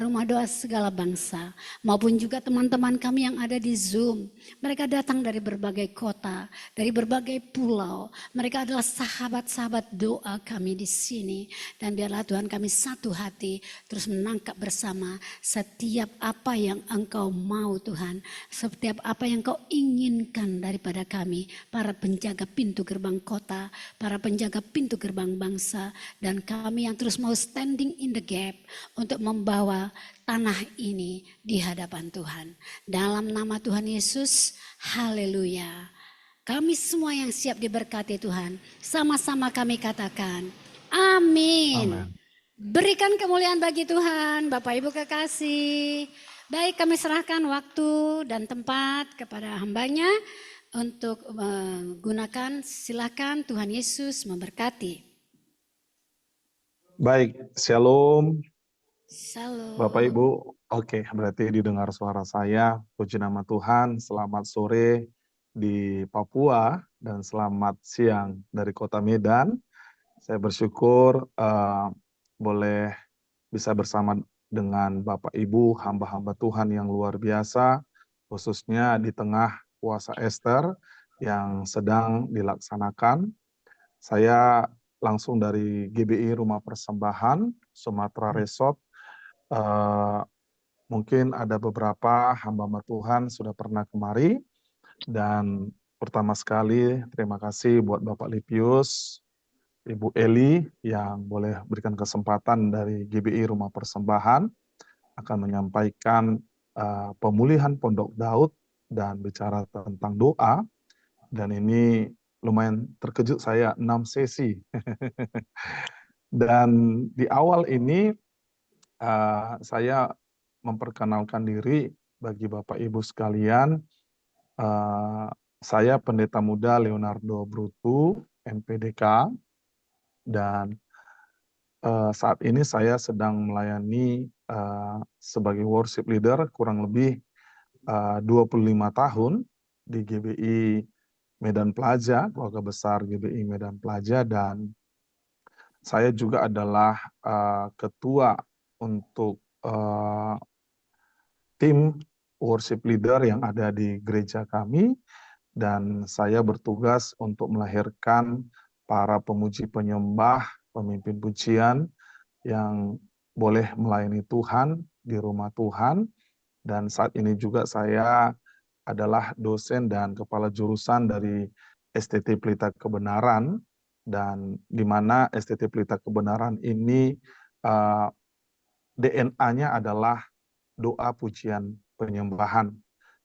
Rumah Doa Segala Bangsa, maupun juga teman-teman kami yang ada di Zoom. Mereka datang dari berbagai kota, dari berbagai pulau. Mereka adalah sahabat-sahabat doa kami di sini. Dan biarlah Tuhan kami satu hati, terus menangkap bersama setiap apa yang Engkau mau Tuhan. Setiap apa yang Engkau inginkan daripada kami, para penjaga pintu gerbang kota, para penjaga pintu gerbang bangsa, dan kami yang terus mau standing in the gap untuk membawa tanah ini di hadapan Tuhan. Dalam nama Tuhan Yesus, haleluya. Kami semua yang siap diberkati Tuhan, sama-sama kami katakan, amin. Amin. Berikan kemuliaan bagi Tuhan, Bapak Ibu kekasih. Baik, kami serahkan waktu dan tempat kepada hambanya untuk menggunakan. Silakan, Tuhan Yesus memberkati. Baik, shalom. Shalom. Bapak Ibu, oke, berarti didengar suara saya. Puji nama Tuhan, selamat sore di Papua dan selamat siang dari kota Medan. Saya bersyukur boleh bisa bersama dengan Bapak Ibu, hamba-hamba Tuhan yang luar biasa, khususnya di tengah puasa Ester yang sedang dilaksanakan. Saya langsung dari GBI Rumah Persembahan, Sumatera Resort. Mungkin ada beberapa hamba Tuhan sudah pernah kemari, dan pertama sekali terima kasih buat Bapak Lipius, Ibu Eli yang boleh berikan kesempatan dari GBI Rumah Persembahan akan menyampaikan pemulihan Pondok Daud dan bicara tentang doa. Dan ini lumayan terkejut saya, 6 sesi. Dan di awal ini saya memperkenalkan diri bagi Bapak Ibu sekalian. Saya Pendeta Muda Leonardo Brutu, MPDK, dan saat ini saya sedang melayani sebagai worship leader kurang lebih 25 tahun di GBI Medan Plaja, keluarga besar GBI Medan Plaja, dan saya juga adalah ketua untuk tim worship leader yang ada di gereja kami, dan saya bertugas untuk melahirkan para pemuji penyembah, pemimpin pujian yang boleh melayani Tuhan di rumah Tuhan. Dan saat ini juga saya adalah dosen dan kepala jurusan dari STT Pelita Kebenaran, dan di mana STT Pelita Kebenaran ini DNA-nya adalah doa pujian penyembahan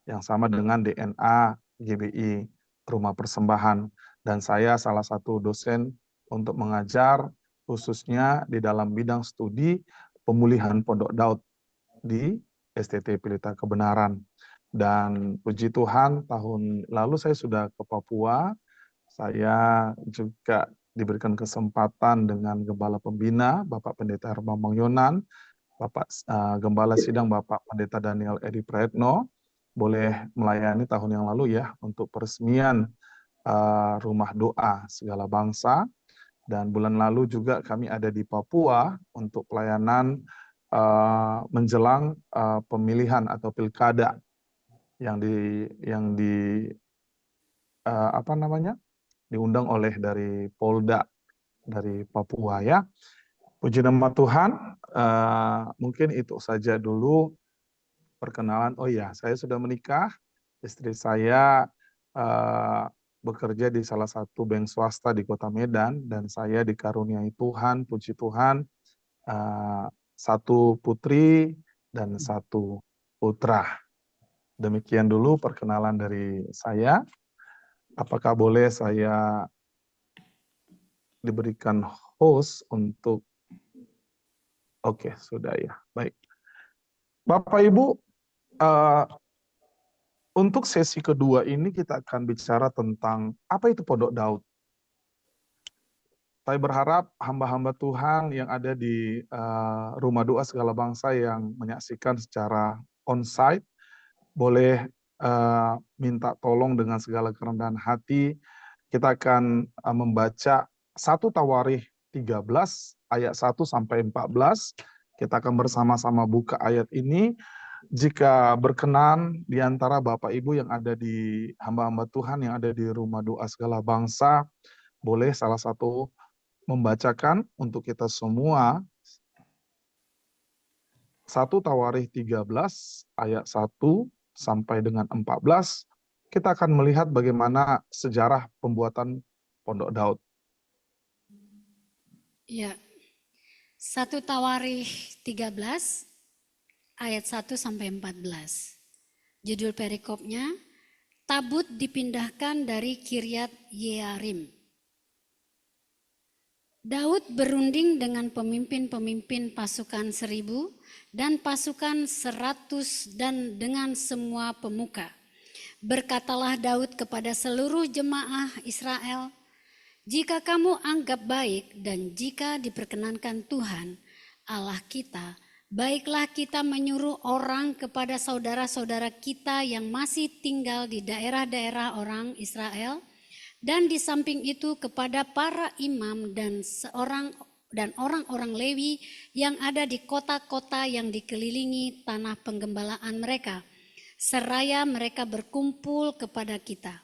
yang sama dengan DNA GBI Rumah Persembahan. Dan saya salah satu dosen untuk mengajar khususnya di dalam bidang studi pemulihan Pondok Daud di STT Pelita Kebenaran. Dan puji Tuhan, tahun lalu saya sudah ke Papua. Saya juga diberikan kesempatan dengan Gembala Pembina, Bapak Pendeta Hermambang Yonan, Bapak Gembala Sidang Bapak Pendeta Daniel Edi Praetno, boleh melayani tahun yang lalu ya untuk peresmian Rumah Doa Segala Bangsa. Dan bulan lalu juga kami ada di Papua untuk pelayanan menjelang pemilihan atau pilkada yang diundang oleh dari Polda dari Papua ya. Puji nama Tuhan. Mungkin itu saja dulu perkenalan. Oh ya, saya sudah menikah. Istri saya bekerja di salah satu bank swasta di Kota Medan, dan saya dikaruniai Tuhan, puji Tuhan, satu putri dan satu putra. Demikian dulu perkenalan dari saya. Apakah boleh saya diberikan host untuk... Oke, sudah ya. Baik. Bapak Ibu, untuk sesi kedua ini kita akan bicara tentang apa itu Pondok Daud. Saya berharap hamba-hamba Tuhan yang ada di Rumah Doa Segala Bangsa yang menyaksikan secara on-site boleh minta tolong dengan segala kerendahan hati. Kita akan membaca 1 Tawarikh 13 ayat 1 sampai 14. Kita akan bersama-sama buka ayat ini. Jika berkenan di antara Bapak Ibu yang ada di hamba-hamba Tuhan yang ada di rumah doa segala bangsa, boleh salah satu membacakan untuk kita semua 1 Tawarikh 13 ayat 1 sampai dengan 14. Kita akan melihat bagaimana sejarah pembuatan Pondok Daud. Ya. 1 Tawarikh 13 ayat 1 sampai 14. Judul perikopnya, tabut dipindahkan dari Kiryat Yearim. Daud berunding dengan pemimpin-pemimpin pasukan 1000 dan pasukan 100 dan dengan semua pemuka. Berkatalah Daud kepada seluruh jemaah Israel, jika kamu anggap baik dan jika diperkenankan Tuhan Allah kita, baiklah kita menyuruh orang kepada saudara-saudara kita yang masih tinggal di daerah-daerah orang Israel, dan di samping itu kepada para imam dan orang-orang Lewi yang ada di kota-kota yang dikelilingi tanah penggembalaan mereka, seraya mereka berkumpul kepada kita.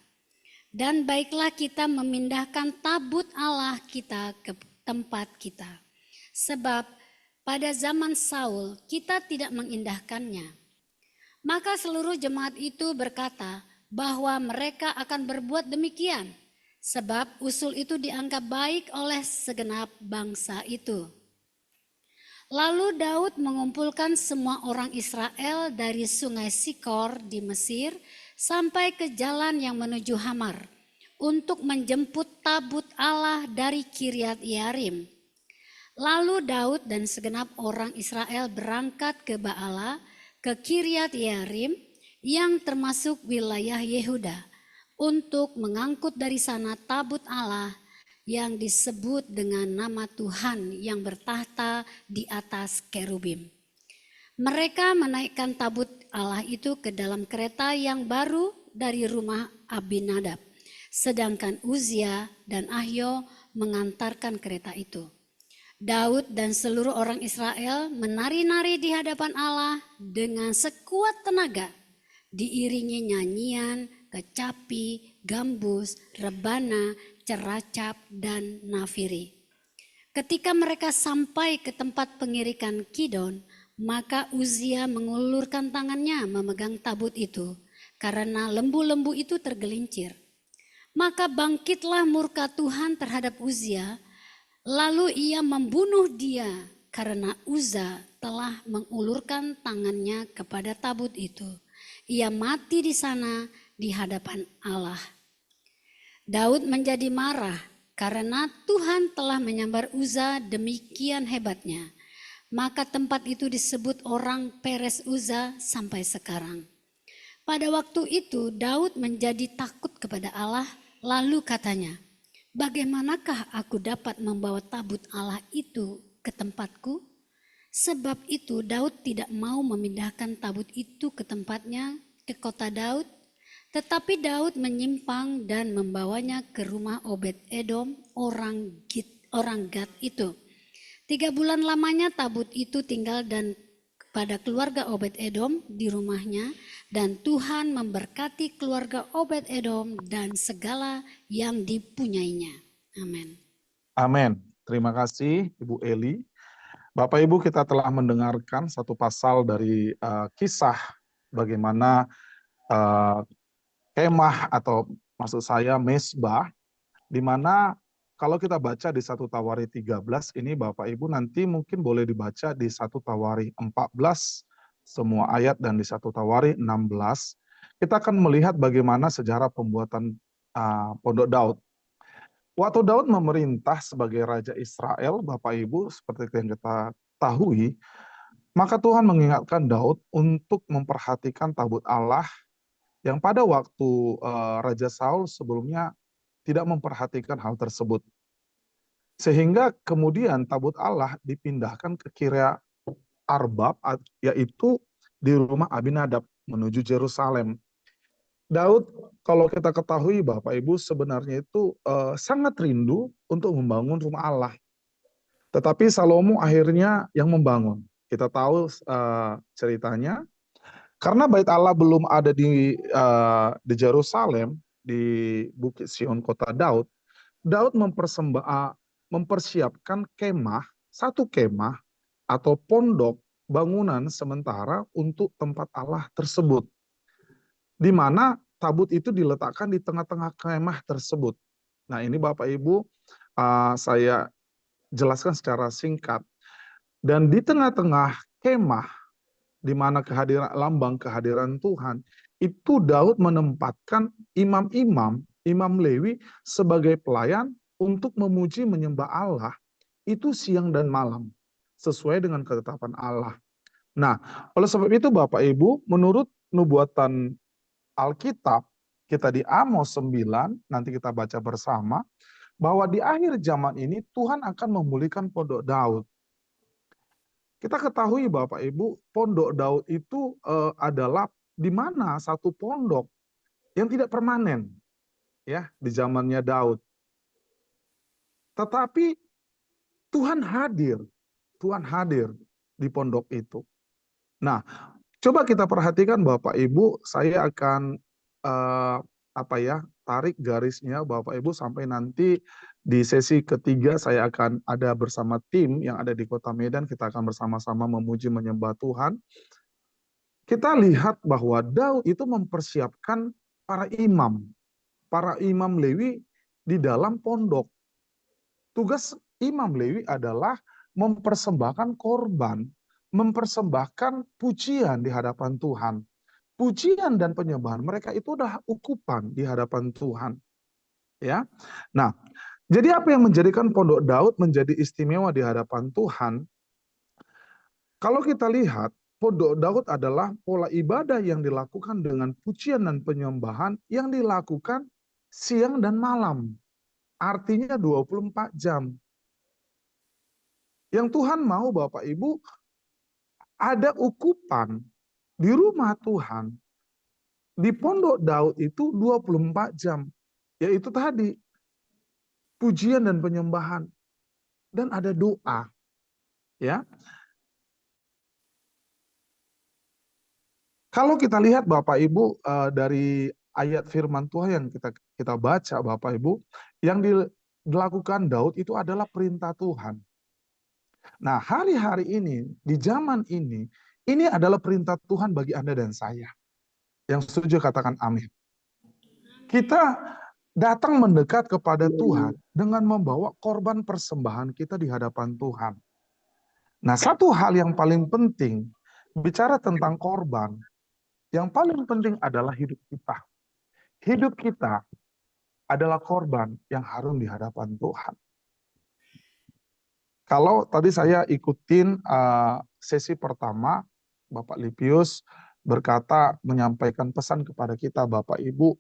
Dan baiklah kita memindahkan tabut Allah kita ke tempat kita. Sebab pada zaman Saul kita tidak mengindahkannya. Maka seluruh jemaat itu berkata bahwa mereka akan berbuat demikian. Sebab usul itu dianggap baik oleh segenap bangsa itu. Lalu Daud mengumpulkan semua orang Israel dari sungai Sikor di Mesir sampai ke jalan yang menuju Hamar untuk menjemput tabut Allah dari Kiryat Yearim. Lalu Daud dan segenap orang Israel berangkat ke Baala, ke Kiryat Yearim yang termasuk wilayah Yehuda, untuk mengangkut dari sana tabut Allah yang disebut dengan nama Tuhan yang bertahta di atas kerubim. Mereka menaikkan tabut Allah itu ke dalam kereta yang baru dari rumah Abinadab, sedangkan Uzia dan Ahyo mengantarkan kereta itu. Daud dan seluruh orang Israel menari-nari di hadapan Allah dengan sekuat tenaga, diiringi nyanyian, kecapi, gambus, rebana, ceracap, dan nafiri. Ketika mereka sampai ke tempat pengirikan Kidon, maka Uzia mengulurkan tangannya memegang tabut itu, karena lembu-lembu itu tergelincir. Maka bangkitlah murka Tuhan terhadap Uzia, lalu ia membunuh dia karena Uza telah mengulurkan tangannya kepada tabut itu. Ia mati di sana di hadapan Allah. Daud menjadi marah karena Tuhan telah menyambar Uza demikian hebatnya. Maka tempat itu disebut orang Peres Uza sampai sekarang. Pada waktu itu Daud menjadi takut kepada Allah, lalu katanya, bagaimanakah aku dapat membawa tabut Allah itu ke tempatku? Sebab itu Daud tidak mau memindahkan tabut itu ke tempatnya, ke kota Daud. Tetapi Daud menyimpang dan membawanya ke rumah Obed-Edom orang Gad itu. 3 bulan lamanya tabut itu tinggal dan pada keluarga Obed-Edom di rumahnya, dan Tuhan memberkati keluarga Obed-Edom dan segala yang dipunyainya. Amin. Amin. Terima kasih Ibu Eli. Bapak Ibu, kita telah mendengarkan satu pasal dari kisah bagaimana kemah atau maksud saya mesbah, di mana kalau kita baca di 1 Tawarikh 13 ini Bapak Ibu nanti mungkin boleh dibaca di 1 Tawarikh 14 semua ayat dan di 1 Tawarikh 16. Kita akan melihat bagaimana sejarah pembuatan Pondok Daud. Waktu Daud memerintah sebagai Raja Israel, Bapak Ibu, seperti yang kita ketahui, maka Tuhan mengingatkan Daud untuk memperhatikan tabut Allah yang pada waktu Raja Saul sebelumnya tidak memperhatikan hal tersebut. Sehingga kemudian tabut Allah dipindahkan ke Kiryat Arbab, yaitu di rumah Abinadab menuju Yerusalem. Daud, kalau kita ketahui Bapak Ibu sebenarnya itu sangat rindu untuk membangun rumah Allah. Tetapi Salomo akhirnya yang membangun. Kita tahu ceritanya, karena bait Allah belum ada di Yerusalem, di Bukit Sion kota Daud. Daud mempersiapkan kemah, satu kemah atau pondok bangunan sementara untuk tempat Allah tersebut, di mana tabut itu diletakkan di tengah-tengah kemah tersebut. Nah, ini Bapak Ibu, saya jelaskan secara singkat. Dan di tengah-tengah kemah, di mana lambang kehadiran Tuhan, itu Daud menempatkan imam-imam, imam Lewi sebagai pelayan untuk memuji menyembah Allah, itu siang dan malam, sesuai dengan ketetapan Allah. Nah, oleh sebab itu Bapak Ibu, menurut nubuatan Alkitab, kita di Amos 9, nanti kita baca bersama, bahwa di akhir zaman ini Tuhan akan memulihkan pondok Daud. Kita ketahui Bapak Ibu, pondok Daud itu adalah di mana satu pondok yang tidak permanen, ya, di zamannya Daud. Tetapi Tuhan hadir di pondok itu. Nah, coba kita perhatikan Bapak Ibu, saya akan tarik garisnya Bapak Ibu sampai nanti di sesi ketiga saya akan ada bersama tim yang ada di Kota Medan, kita akan bersama-sama memuji menyembah Tuhan. Kita lihat bahwa Daud itu mempersiapkan para imam Lewi di dalam pondok. Tugas imam Lewi adalah mempersembahkan korban, mempersembahkan pujian di hadapan Tuhan. Pujian dan penyembahan mereka itu adalah ukupan di hadapan Tuhan. Ya. Nah, jadi apa yang menjadikan pondok Daud menjadi istimewa di hadapan Tuhan? Kalau kita lihat, pondok Daud adalah pola ibadah yang dilakukan dengan pujian dan penyembahan yang dilakukan siang dan malam. Artinya 24 jam. Yang Tuhan mau Bapak Ibu, ada ukupan di rumah Tuhan, di pondok Daud itu 24 jam. Yaitu tadi, pujian dan penyembahan. Dan ada doa. Ya. Kalau kita lihat Bapak Ibu dari ayat firman Tuhan yang kita baca Bapak Ibu, yang dilakukan Daud itu adalah perintah Tuhan. Nah, hari-hari ini, di zaman ini adalah perintah Tuhan bagi Anda dan saya. Yang setuju katakan amin. Kita datang mendekat kepada Tuhan dengan membawa korban persembahan kita di hadapan Tuhan. Nah, satu hal yang paling penting, bicara tentang korban, yang paling penting adalah hidup kita. Hidup kita adalah korban yang harum di hadapan Tuhan. Kalau tadi saya ikutin sesi pertama, Bapak Lipius berkata, menyampaikan pesan kepada kita Bapak Ibu,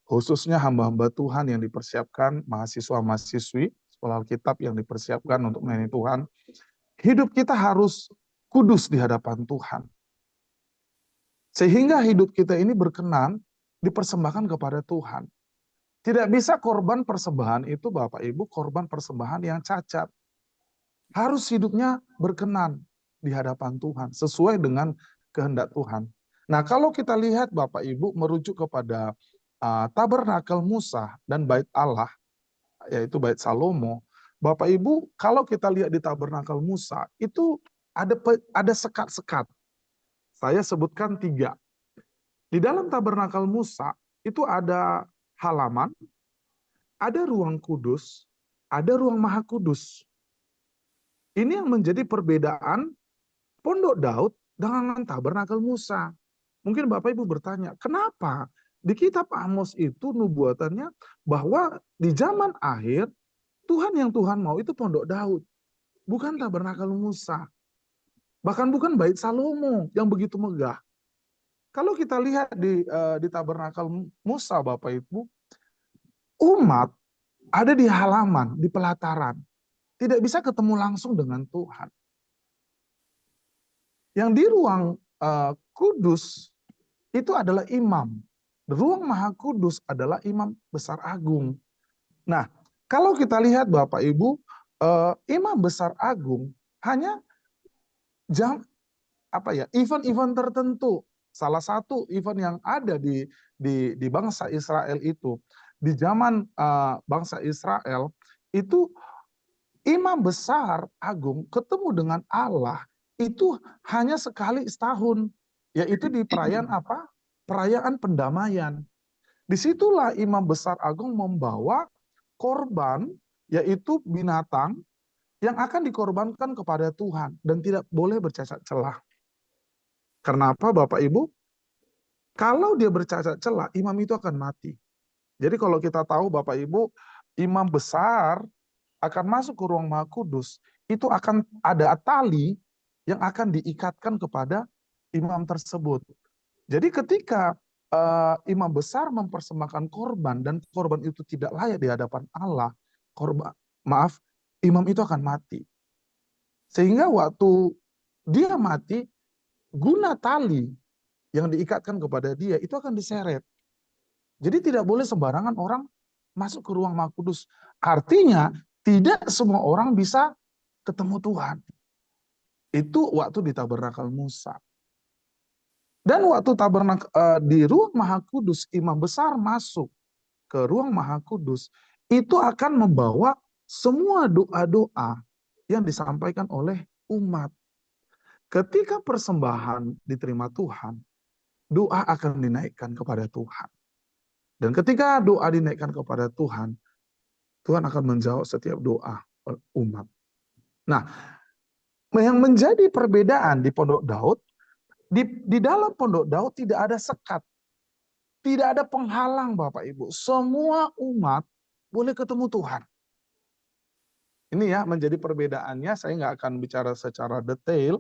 khususnya hamba-hamba Tuhan yang dipersiapkan, mahasiswa-mahasiswi sekolah Alkitab yang dipersiapkan untuk melayani Tuhan. Hidup kita harus kudus di hadapan Tuhan. Sehingga hidup kita ini berkenan, dipersembahkan kepada Tuhan. Tidak bisa korban persembahan itu Bapak Ibu, korban persembahan yang cacat. Harus hidupnya berkenan di hadapan Tuhan, sesuai dengan kehendak Tuhan. Nah, kalau kita lihat Bapak Ibu merujuk kepada tabernakel Musa dan bait Allah, yaitu bait Salomo, Bapak Ibu, kalau kita lihat di tabernakel Musa, itu ada sekat-sekat. Saya sebutkan 3. Di dalam tabernakel Musa, itu ada halaman, ada ruang kudus, ada ruang maha kudus. Ini yang menjadi perbedaan pondok Daud dengan tabernakel Musa. Mungkin Bapak Ibu bertanya, kenapa di kitab Amos itu nubuatannya bahwa di zaman akhir, yang Tuhan mau itu pondok Daud, bukan tabernakel Musa. Bahkan bukan bait Salomo yang begitu megah. Kalau kita lihat di tabernakel Musa, Bapak Ibu, umat ada di halaman, di pelataran. Tidak bisa ketemu langsung dengan Tuhan. Yang di ruang kudus itu adalah imam. Ruang maha kudus adalah imam besar agung. Nah, kalau kita lihat Bapak Ibu, imam besar agung hanya event-event tertentu. Salah satu event yang ada di bangsa Israel itu, di zaman bangsa Israel itu, imam besar agung ketemu dengan Allah itu hanya sekali setahun, yaitu di perayaan apa? Perayaan pendamaian. Disitulah imam besar agung membawa korban, yaitu binatang yang akan dikorbankan kepada Tuhan dan tidak boleh bercacat celah. Kenapa Bapak Ibu? Kalau dia bercacat celah, imam itu akan mati. Jadi kalau kita tahu Bapak Ibu, imam besar akan masuk ke ruang Maha Kudus, itu akan ada tali yang akan diikatkan kepada imam tersebut. Jadi ketika imam besar mempersembahkan korban dan korban itu tidak layak di hadapan Allah, imam itu akan mati. Sehingga waktu dia mati, guna tali yang diikatkan kepada dia itu akan diseret. Jadi tidak boleh sembarangan orang masuk ke ruang Maha Kudus. Artinya tidak semua orang bisa ketemu Tuhan. Itu waktu di tabernakel Musa. Dan waktu di ruang Maha Kudus, imam besar masuk ke ruang Maha Kudus, itu akan membawa semua doa-doa yang disampaikan oleh umat. Ketika persembahan diterima Tuhan, doa akan dinaikkan kepada Tuhan. Dan ketika doa dinaikkan kepada Tuhan, Tuhan akan menjawab setiap doa umat. Nah, yang menjadi perbedaan di Pondok Daud, di dalam Pondok Daud tidak ada sekat. Tidak ada penghalang Bapak Ibu. Semua umat boleh ketemu Tuhan. Ini ya menjadi perbedaannya, saya nggak akan bicara secara detail.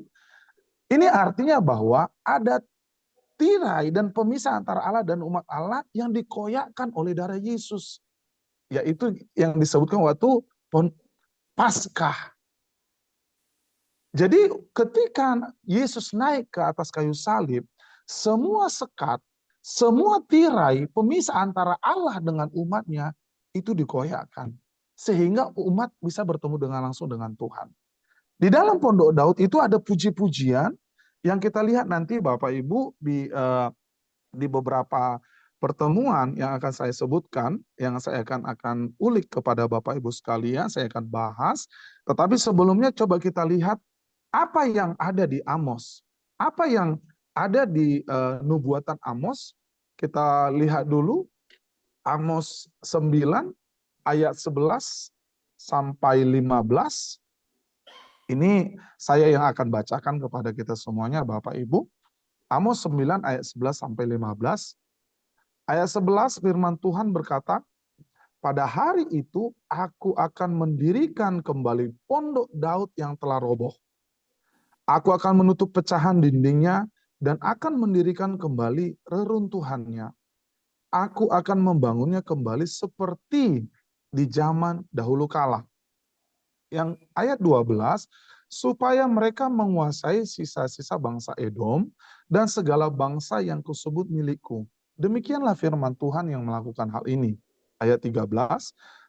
Ini artinya bahwa ada tirai dan pemisah antara Allah dan umat Allah yang dikoyakkan oleh darah Yesus. Yaitu yang disebutkan waktu Paskah. Jadi ketika Yesus naik ke atas kayu salib, semua sekat, semua tirai pemisah antara Allah dengan umatnya itu dikoyakkan. Sehingga umat bisa bertemu langsung dengan Tuhan. Di dalam Pondok Daud itu ada puji-pujian yang kita lihat nanti Bapak Ibu di beberapa pertemuan yang akan saya sebutkan, yang saya akan ulik kepada Bapak Ibu sekalian, saya akan bahas. Tetapi sebelumnya coba kita lihat apa yang ada di Amos. Apa yang ada di nubuatan Amos. Kita lihat dulu Amos 9 ayat 11 sampai 15. Ini saya yang akan bacakan kepada kita semuanya Bapak Ibu. Amos 9 ayat 11 sampai 15. Ayat 11 firman Tuhan berkata, pada hari itu aku akan mendirikan kembali pondok Daud yang telah roboh. Aku akan menutup pecahan dindingnya dan akan mendirikan kembali reruntuhannya. Aku akan membangunnya kembali seperti di zaman dahulu kala. Yang ayat 12, supaya mereka menguasai sisa-sisa bangsa Edom dan segala bangsa yang kusebut milikku. Demikianlah firman Tuhan yang melakukan hal ini. Ayat 13,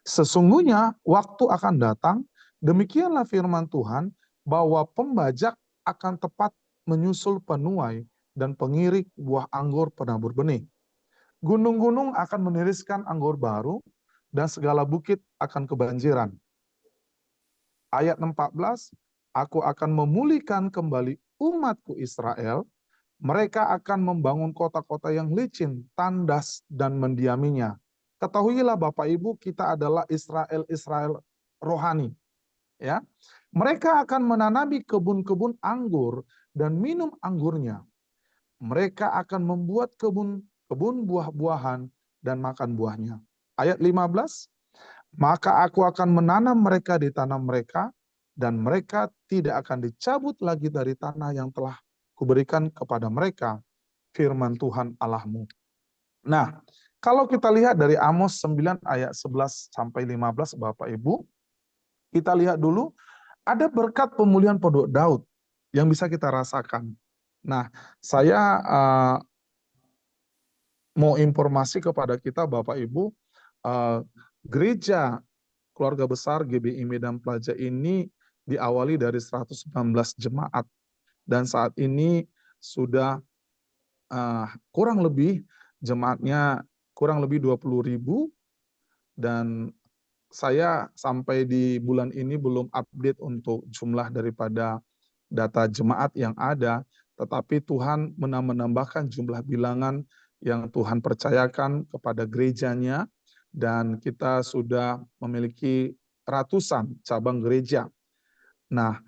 sesungguhnya waktu akan datang, demikianlah firman Tuhan, bahwa pembajak akan tepat menyusul penuai dan pengirik buah anggur penabur benih. Gunung-gunung akan meniriskan anggur baru dan segala bukit akan kebanjiran. Ayat 14, aku akan memulihkan kembali umatku Israel, mereka akan membangun kota-kota yang licin, tandas, dan mendiaminya. Ketahuilah Bapak Ibu, kita adalah Israel rohani. Ya, mereka akan menanami kebun-kebun anggur dan minum anggurnya. Mereka akan membuat kebun buah-buahan dan makan buahnya. Ayat 15, maka aku akan menanam mereka di tanah mereka, dan mereka tidak akan dicabut lagi dari tanah yang telah kuberikan kepada mereka, firman Tuhan Allahmu. Nah, kalau kita lihat dari Amos 9 ayat 11 sampai 15 Bapak Ibu, kita lihat dulu ada berkat pemulihan Pondok Daud yang bisa kita rasakan. Nah, saya mau informasi kepada kita Bapak Ibu, gereja Keluarga Besar GBI Medan Plaja ini diawali dari 119 jemaat. dan saat ini sudah kurang lebih jemaatnya kurang lebih 20.000, dan saya sampai di bulan ini belum update untuk jumlah daripada data jemaat yang ada, tetapi Tuhan menambahkan jumlah bilangan yang Tuhan percayakan kepada gerejanya, dan kita sudah memiliki ratusan cabang gereja. Nah,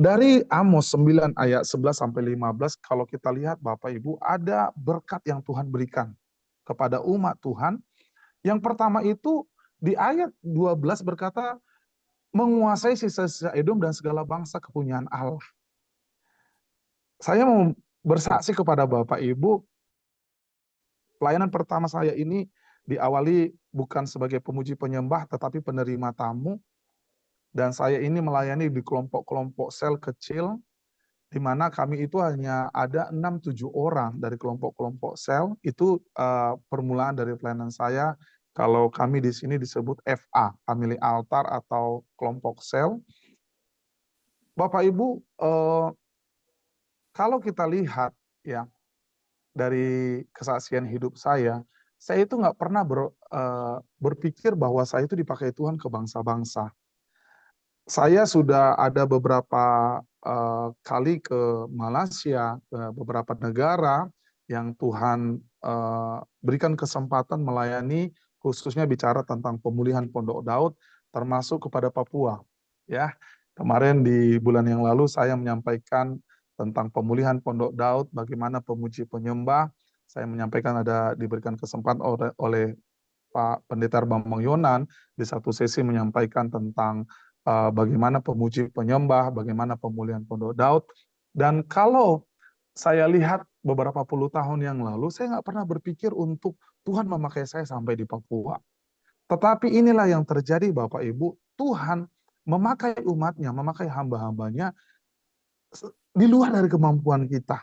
dari Amos 9 ayat 11 sampai 15, kalau kita lihat Bapak Ibu, ada berkat yang Tuhan berikan kepada umat Tuhan. Yang pertama itu di ayat 12 berkata, menguasai sisa-sisa Edom dan segala bangsa kepunyaan Allah. Saya mau bersaksi kepada Bapak Ibu, pelayanan pertama saya ini diawali bukan sebagai pemuji penyembah, tetapi penerima tamu. Dan saya ini melayani di kelompok-kelompok sel kecil, di mana kami itu hanya ada 6-7 orang dari kelompok-kelompok sel. Itu permulaan dari pelayanan saya. Kalau kami di sini disebut FA, Family Altar atau kelompok sel. Bapak Ibu, kalau kita lihat ya dari kesaksian hidup saya itu nggak pernah berpikir bahwa saya itu dipakai Tuhan ke bangsa-bangsa. Saya sudah ada beberapa kali ke Malaysia, ke beberapa negara yang Tuhan berikan kesempatan melayani, khususnya bicara tentang pemulihan Pondok Daud, termasuk kepada Papua. Ya, kemarin di bulan yang lalu saya menyampaikan tentang pemulihan Pondok Daud, bagaimana pemuji penyembah. Saya menyampaikan ada diberikan kesempatan oleh Pak Pendeta Bambang Yonan di satu sesi menyampaikan tentang bagaimana pemuji penyembah, bagaimana pemulihan Pondok Daud. Dan kalau saya lihat beberapa puluh tahun yang lalu, saya nggak pernah berpikir untuk Tuhan memakai saya sampai di Papua. Tetapi inilah yang terjadi Bapak Ibu, Tuhan memakai umatnya, memakai hamba-hambanya di luar dari kemampuan kita.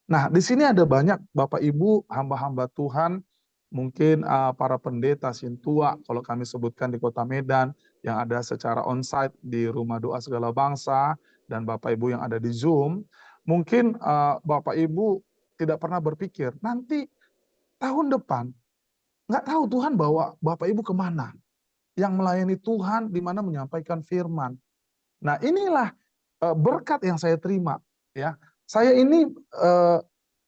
Nah, di sini ada banyak Bapak Ibu, hamba-hamba Tuhan, mungkin para pendeta Sintua, kalau kami sebutkan di Kota Medan, yang ada secara onsite di Rumah Doa Segala Bangsa, dan Bapak Ibu yang ada di Zoom, mungkin Bapak Ibu tidak pernah berpikir, nanti tahun depan, nggak tahu Tuhan bawa Bapak Ibu kemana, yang melayani Tuhan, di mana menyampaikan firman. Nah, inilah berkat yang saya terima. Ya, saya ini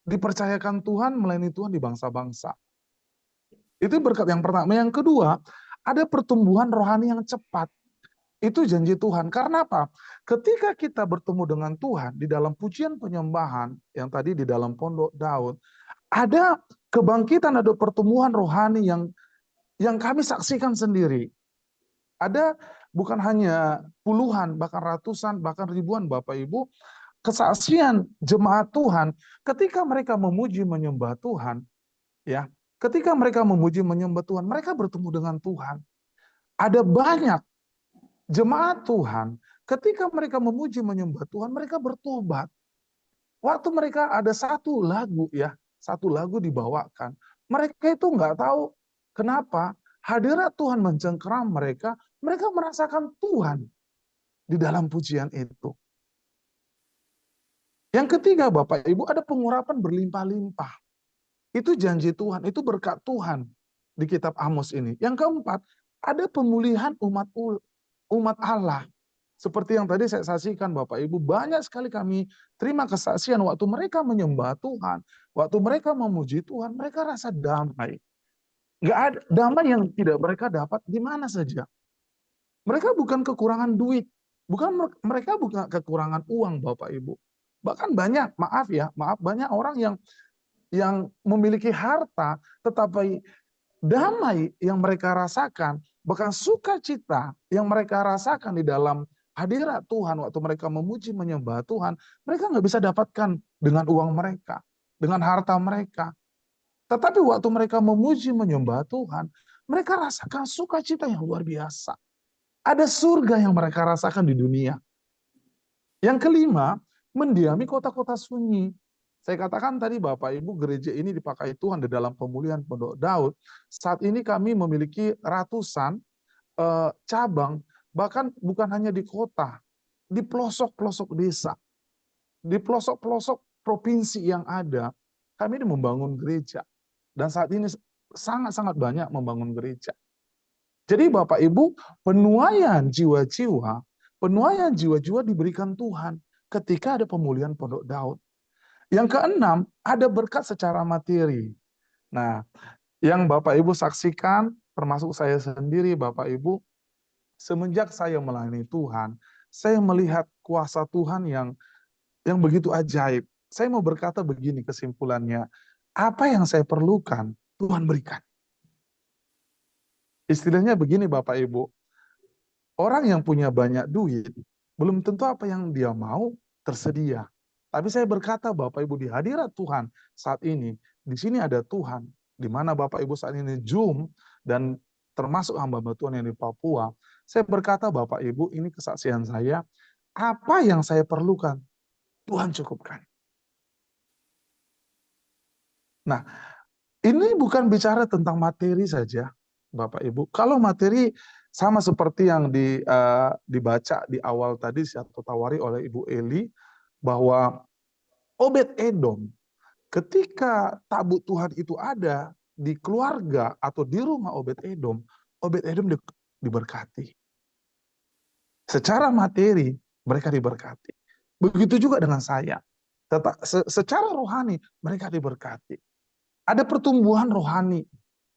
dipercayakan Tuhan melayani Tuhan di bangsa-bangsa. Itu berkat yang pertama. Yang kedua, ada pertumbuhan rohani yang cepat. Itu janji Tuhan. Karena apa? Ketika kita bertemu dengan Tuhan di dalam pujian penyembahan yang tadi di dalam Pondok Daud, ada kebangkitan, ada pertumbuhan rohani yang kami saksikan sendiri. Ada bukan hanya puluhan, bahkan ratusan, bahkan ribuan Bapak Ibu, kesaksian jemaat Tuhan ketika mereka memuji menyembah Tuhan, ya. Ketika mereka memuji menyembah Tuhan, mereka bertemu dengan Tuhan. Ada banyak jemaat Tuhan ketika mereka memuji menyembah Tuhan, mereka bertobat. Waktu mereka ada satu lagu ya, satu lagu dibawakan. Mereka itu nggak tahu kenapa hadirat Tuhan mencengkeram mereka, mereka merasakan Tuhan di dalam pujian itu. Yang ketiga Bapak Ibu, ada pengurapan berlimpah-limpah. Itu janji Tuhan, itu berkat Tuhan di kitab Amos ini. Yang keempat, ada pemulihan umat Allah. Seperti yang tadi saya saksikan Bapak Ibu, banyak sekali kami terima kesaksian waktu mereka menyembah Tuhan, waktu mereka memuji Tuhan, mereka rasa damai. Nggak ada damai yang tidak mereka dapat di mana saja. Mereka bukan kekurangan duit, mereka bukan kekurangan uang Bapak Ibu. Bahkan banyak, maaf banyak orang yang memiliki harta, tetapi damai yang mereka rasakan, bahkan sukacita yang mereka rasakan di dalam hadirat Tuhan waktu mereka memuji menyembah Tuhan, mereka nggak bisa dapatkan dengan uang mereka, dengan harta mereka. Tetapi waktu mereka memuji menyembah Tuhan, mereka rasakan sukacita yang luar biasa. Ada surga yang mereka rasakan di dunia. Yang kelima, mendiami kota-kota sunyi. Saya katakan tadi Bapak Ibu, gereja ini dipakai Tuhan di dalam pemulihan Pondok Daud. Saat ini kami memiliki ratusan cabang, bahkan bukan hanya di kota, di pelosok-pelosok desa. di pelosok-pelosok provinsi yang ada, kami ini membangun gereja. Dan saat ini sangat-sangat banyak membangun gereja. Jadi Bapak Ibu, penuaian jiwa-jiwa diberikan Tuhan ketika ada pemulihan Pondok Daud. Yang keenam, ada berkat secara materi. Nah, yang Bapak Ibu saksikan, termasuk saya sendiri, Bapak Ibu, semenjak saya melayani Tuhan, saya melihat kuasa Tuhan yang begitu ajaib. Saya mau berkata begini kesimpulannya, apa yang saya perlukan, Tuhan berikan. Istilahnya begini Bapak Ibu, orang yang punya banyak duit, belum tentu apa yang dia mau tersedia. Tapi saya berkata Bapak Ibu, di hadirat Tuhan saat ini, di sini ada Tuhan, di mana Bapak Ibu saat ini Zoom, dan termasuk hamba-hamba Tuhan yang di Papua, saya berkata Bapak Ibu, ini kesaksian saya, apa yang saya perlukan, Tuhan cukupkan. Nah, ini bukan bicara tentang materi saja, Bapak Ibu. Kalau materi sama seperti yang dibaca di awal tadi, atau tawari oleh Ibu Eli, bahwa Obed-Edom, ketika tabut Tuhan itu ada di keluarga atau di rumah Obed-Edom, Obed-Edom diberkati. Secara materi, mereka diberkati. Begitu juga dengan saya. Secara rohani, mereka diberkati. Ada pertumbuhan rohani,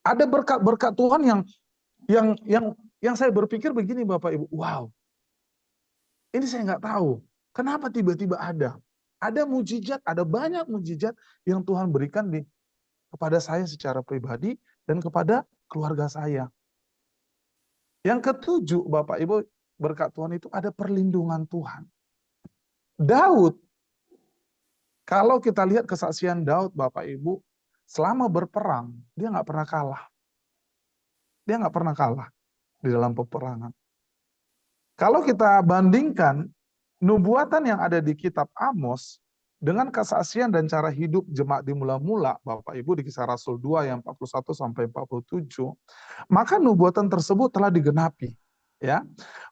ada berkat-berkat Tuhan yang saya berpikir begini Bapak Ibu, wow, ini saya nggak tahu, kenapa tiba-tiba ada mujizat, ada banyak mujizat yang Tuhan berikan kepada saya secara pribadi dan kepada keluarga saya. Yang ketujuh Bapak Ibu, berkat Tuhan itu ada perlindungan Tuhan. Daud, kalau kita lihat kesaksian Daud Bapak Ibu, selama berperang, dia nggak pernah kalah. Dia nggak pernah kalah di dalam peperangan. Kalau kita bandingkan nubuatan yang ada di kitab Amos dengan kesaksian dan cara hidup jemaat di mula-mula, Bapak Ibu, di Kisah Rasul 2 yang 41 sampai 47, maka nubuatan tersebut telah digenapi. Ya,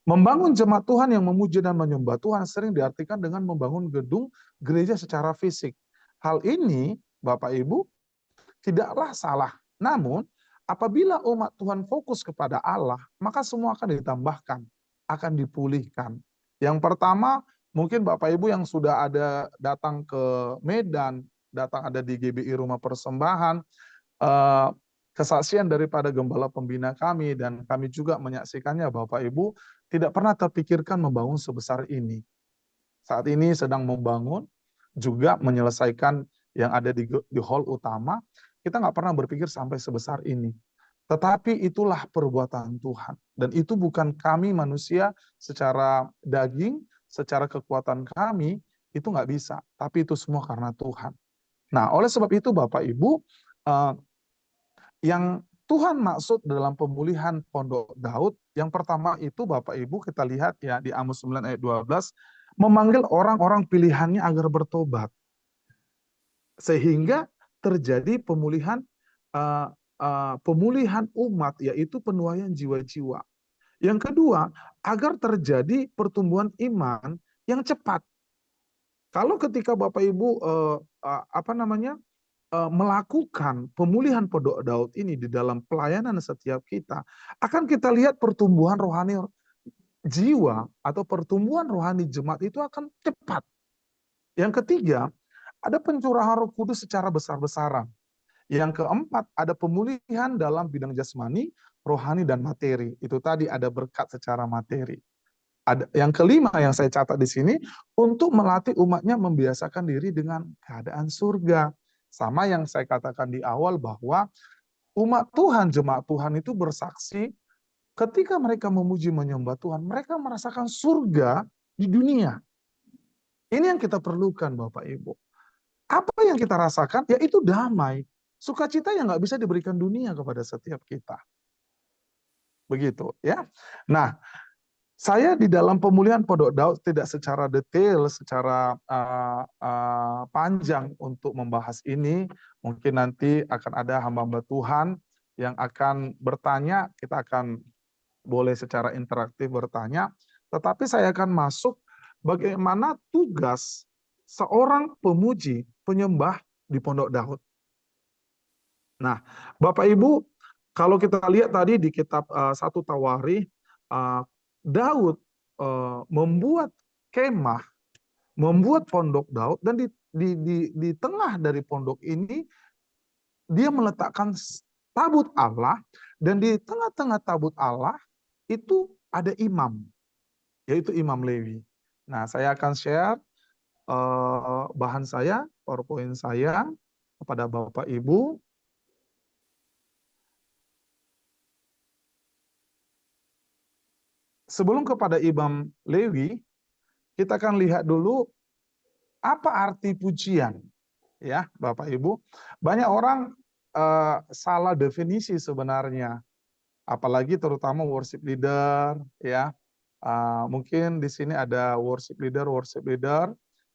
membangun jemaat Tuhan yang memuji dan menyembah Tuhan sering diartikan dengan membangun gedung gereja secara fisik. Hal ini, Bapak Ibu, tidaklah salah. Namun, apabila umat Tuhan fokus kepada Allah, maka semua akan ditambahkan, akan dipulihkan. Yang pertama, mungkin Bapak Ibu yang sudah ada datang ke Medan, datang ada di GBI Rumah Persembahan, kesaksian daripada gembala pembina kami, dan kami juga menyaksikannya Bapak Ibu, tidak pernah terpikirkan membangun sebesar ini. Saat ini sedang membangun, juga menyelesaikan yang ada di hall utama, kita nggak pernah berpikir sampai sebesar ini. Tetapi itulah perbuatan Tuhan. Dan itu bukan kami manusia secara daging, secara kekuatan kami, itu nggak bisa. Tapi itu semua karena Tuhan. Nah, oleh sebab itu Bapak Ibu, yang Tuhan maksud dalam pemulihan Pondok Daud, yang pertama itu Bapak Ibu kita lihat ya di Amos 9 ayat 12, memanggil orang-orang pilihannya agar bertobat. Sehingga terjadi pemulihan umat, yaitu penuaian jiwa-jiwa. Yang kedua, agar terjadi pertumbuhan iman yang cepat. Kalau ketika Bapak Ibu melakukan pemulihan Pondok Daud ini di dalam pelayanan setiap kita, akan kita lihat pertumbuhan rohani jiwa atau pertumbuhan rohani jemaat itu akan cepat. Yang ketiga, ada pencurahan Roh Kudus secara besar-besaran. Yang keempat, ada pemulihan dalam bidang jasmani, rohani, dan materi. Itu tadi ada berkat secara materi. Yang kelima yang saya catat di sini, untuk melatih umatnya membiasakan diri dengan keadaan surga. Sama yang saya katakan di awal bahwa umat Tuhan, jemaat Tuhan itu bersaksi, ketika mereka memuji menyembah Tuhan, mereka merasakan surga di dunia. Ini yang kita perlukan Bapak Ibu. Apa yang kita rasakan? Yaitu damai. Sukacita yang nggak bisa diberikan dunia kepada setiap kita. Begitu ya. Nah, saya di dalam pemulihan Pondok Daud tidak secara detail, secara panjang untuk membahas ini. Mungkin nanti akan ada hamba-hamba Tuhan yang akan bertanya, kita akan boleh secara interaktif bertanya. Tetapi saya akan masuk bagaimana tugas seorang pemuji, penyembah di Pondok Daud. Nah, Bapak Ibu, kalau kita lihat tadi di kitab 1 Tawarikh, Daud membuat kemah, membuat pondok Daud, dan di tengah dari pondok ini dia meletakkan tabut Allah, dan di tengah-tengah tabut Allah itu ada imam, yaitu Imam Lewi. Nah, saya akan share bahan saya, PowerPoint saya kepada Bapak Ibu. Sebelum kepada Imam Lewi, kita akan lihat dulu apa arti pujian, ya Bapak Ibu. Banyak orang salah definisi sebenarnya, apalagi terutama worship leader, ya. Mungkin di sini ada worship leader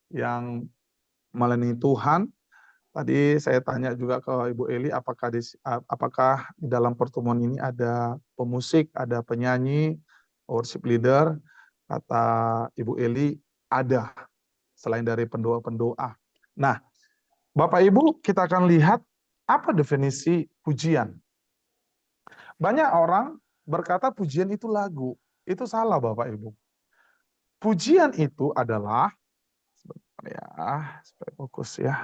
yang melayani Tuhan. Tadi saya tanya juga ke Ibu Eli, apakah di dalam pertemuan ini ada pemusik, ada penyanyi, worship leader? Kata Ibu Eli, ada, selain dari pendoa-pendoa. Nah, Bapak Ibu, kita akan lihat apa definisi pujian. Banyak orang berkata pujian itu lagu. Itu salah, Bapak Ibu. Pujian itu adalah, sebentar ya, supaya fokus ya.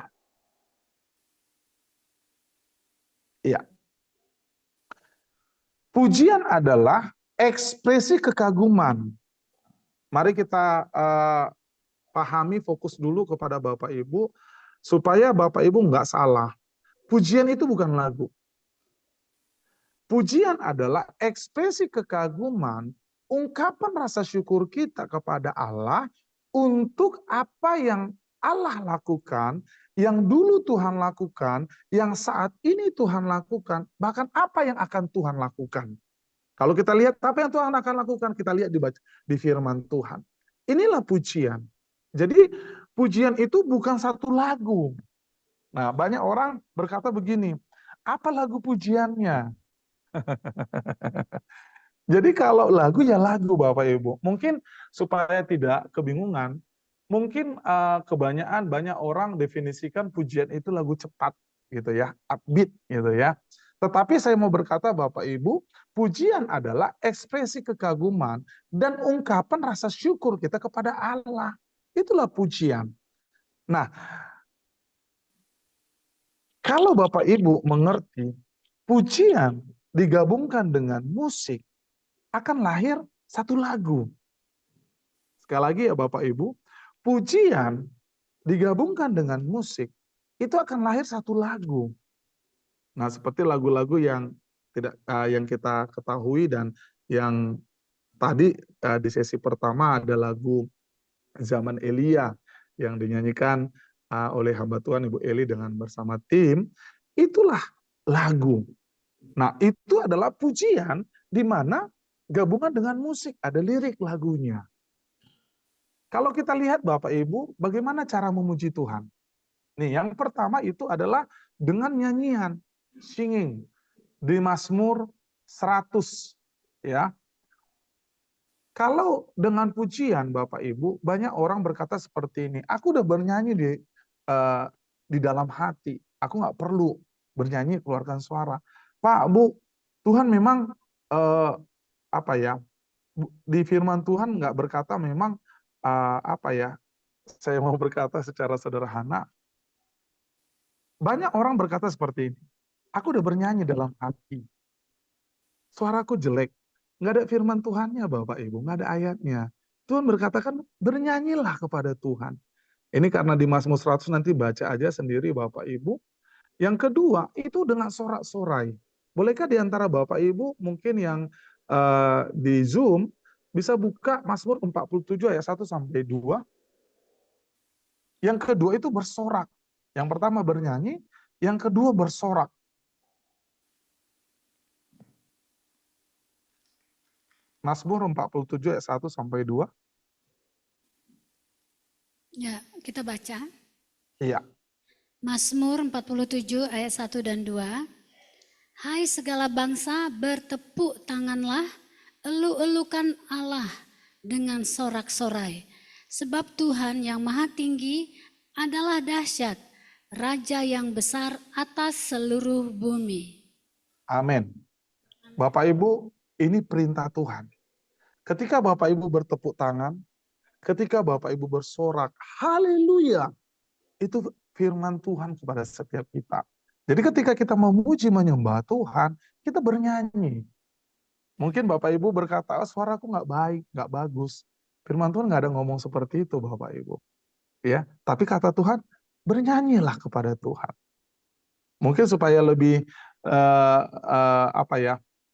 Iya. Pujian adalah ekspresi kekaguman. Mari kita pahami, fokus dulu kepada Bapak Ibu, supaya Bapak Ibu nggak salah. Pujian itu bukan lagu. Pujian adalah ekspresi kekaguman, ungkapan rasa syukur kita kepada Allah untuk apa yang Allah lakukan, yang dulu Tuhan lakukan, yang saat ini Tuhan lakukan, bahkan apa yang akan Tuhan lakukan. Kalau kita lihat apa yang Tuhan akan lakukan, kita lihat di firman Tuhan. Inilah pujian. Jadi pujian itu bukan satu lagu. Nah, banyak orang berkata begini, apa lagu pujiannya? Jadi kalau lagu ya lagu, Bapak Ibu. Mungkin supaya tidak kebingungan, mungkin kebanyakan banyak orang definisikan pujian itu lagu cepat gitu ya, upbeat gitu ya. Tetapi saya mau berkata Bapak Ibu, pujian adalah ekspresi kekaguman dan ungkapan rasa syukur kita kepada Allah. Itulah pujian. Nah, kalau Bapak Ibu mengerti, pujian digabungkan dengan musik, akan lahir satu lagu. Sekali lagi ya Bapak Ibu, pujian digabungkan dengan musik, itu akan lahir satu lagu. Nah, seperti lagu-lagu yang yang kita ketahui dan yang tadi di sesi pertama ada lagu Zaman Elia yang dinyanyikan oleh hamba Tuhan Ibu Eli dengan bersama tim, itulah lagu. Nah, itu adalah pujian di mana gabungan dengan musik, ada lirik lagunya. Kalau kita lihat Bapak Ibu, bagaimana cara memuji Tuhan? Nih, yang pertama itu adalah dengan nyanyian, singing di Mazmur 100, ya. Kalau dengan pujian Bapak Ibu, banyak orang berkata seperti ini, aku udah bernyanyi di dalam hati, aku nggak perlu bernyanyi keluarkan suara. Pak, Bu, Tuhan memang apa ya, di firman Tuhan nggak berkata memang apa ya, saya mau berkata secara sederhana, banyak orang berkata seperti ini, aku udah bernyanyi dalam hati, suaraku jelek, nggak ada firman Tuhannya Bapak Ibu, nggak ada ayatnya. Tuhan berkatakan bernyanyilah kepada Tuhan. Ini karena di Mazmur 100 nanti baca aja sendiri Bapak Ibu. Yang kedua itu dengan sorak-sorai. Bolehkah di antara Bapak Ibu mungkin yang di Zoom bisa buka Mazmur 47 ayat 1 sampai 2. Yang kedua itu bersorak. Yang pertama bernyanyi, yang kedua bersorak. Mazmur 47 ayat 1 sampai 2. Ya, kita baca. Iya. Mazmur 47 ayat 1 dan 2. Hai segala bangsa, bertepuk tanganlah, elu-elukan Allah dengan sorak-sorai. Sebab Tuhan yang maha tinggi adalah dahsyat, Raja yang besar atas seluruh bumi. Amin. Bapak Ibu, ini perintah Tuhan. Ketika Bapak Ibu bertepuk tangan, ketika Bapak Ibu bersorak, haleluya, itu firman Tuhan kepada setiap kita. Jadi ketika kita memuji menyembah Tuhan, kita bernyanyi. Mungkin Bapak Ibu berkata, suaraku nggak baik, nggak bagus. Firman Tuhan nggak ada ngomong seperti itu, Bapak Ibu. Ya, tapi kata Tuhan, bernyanyilah kepada Tuhan. Mungkin supaya lebih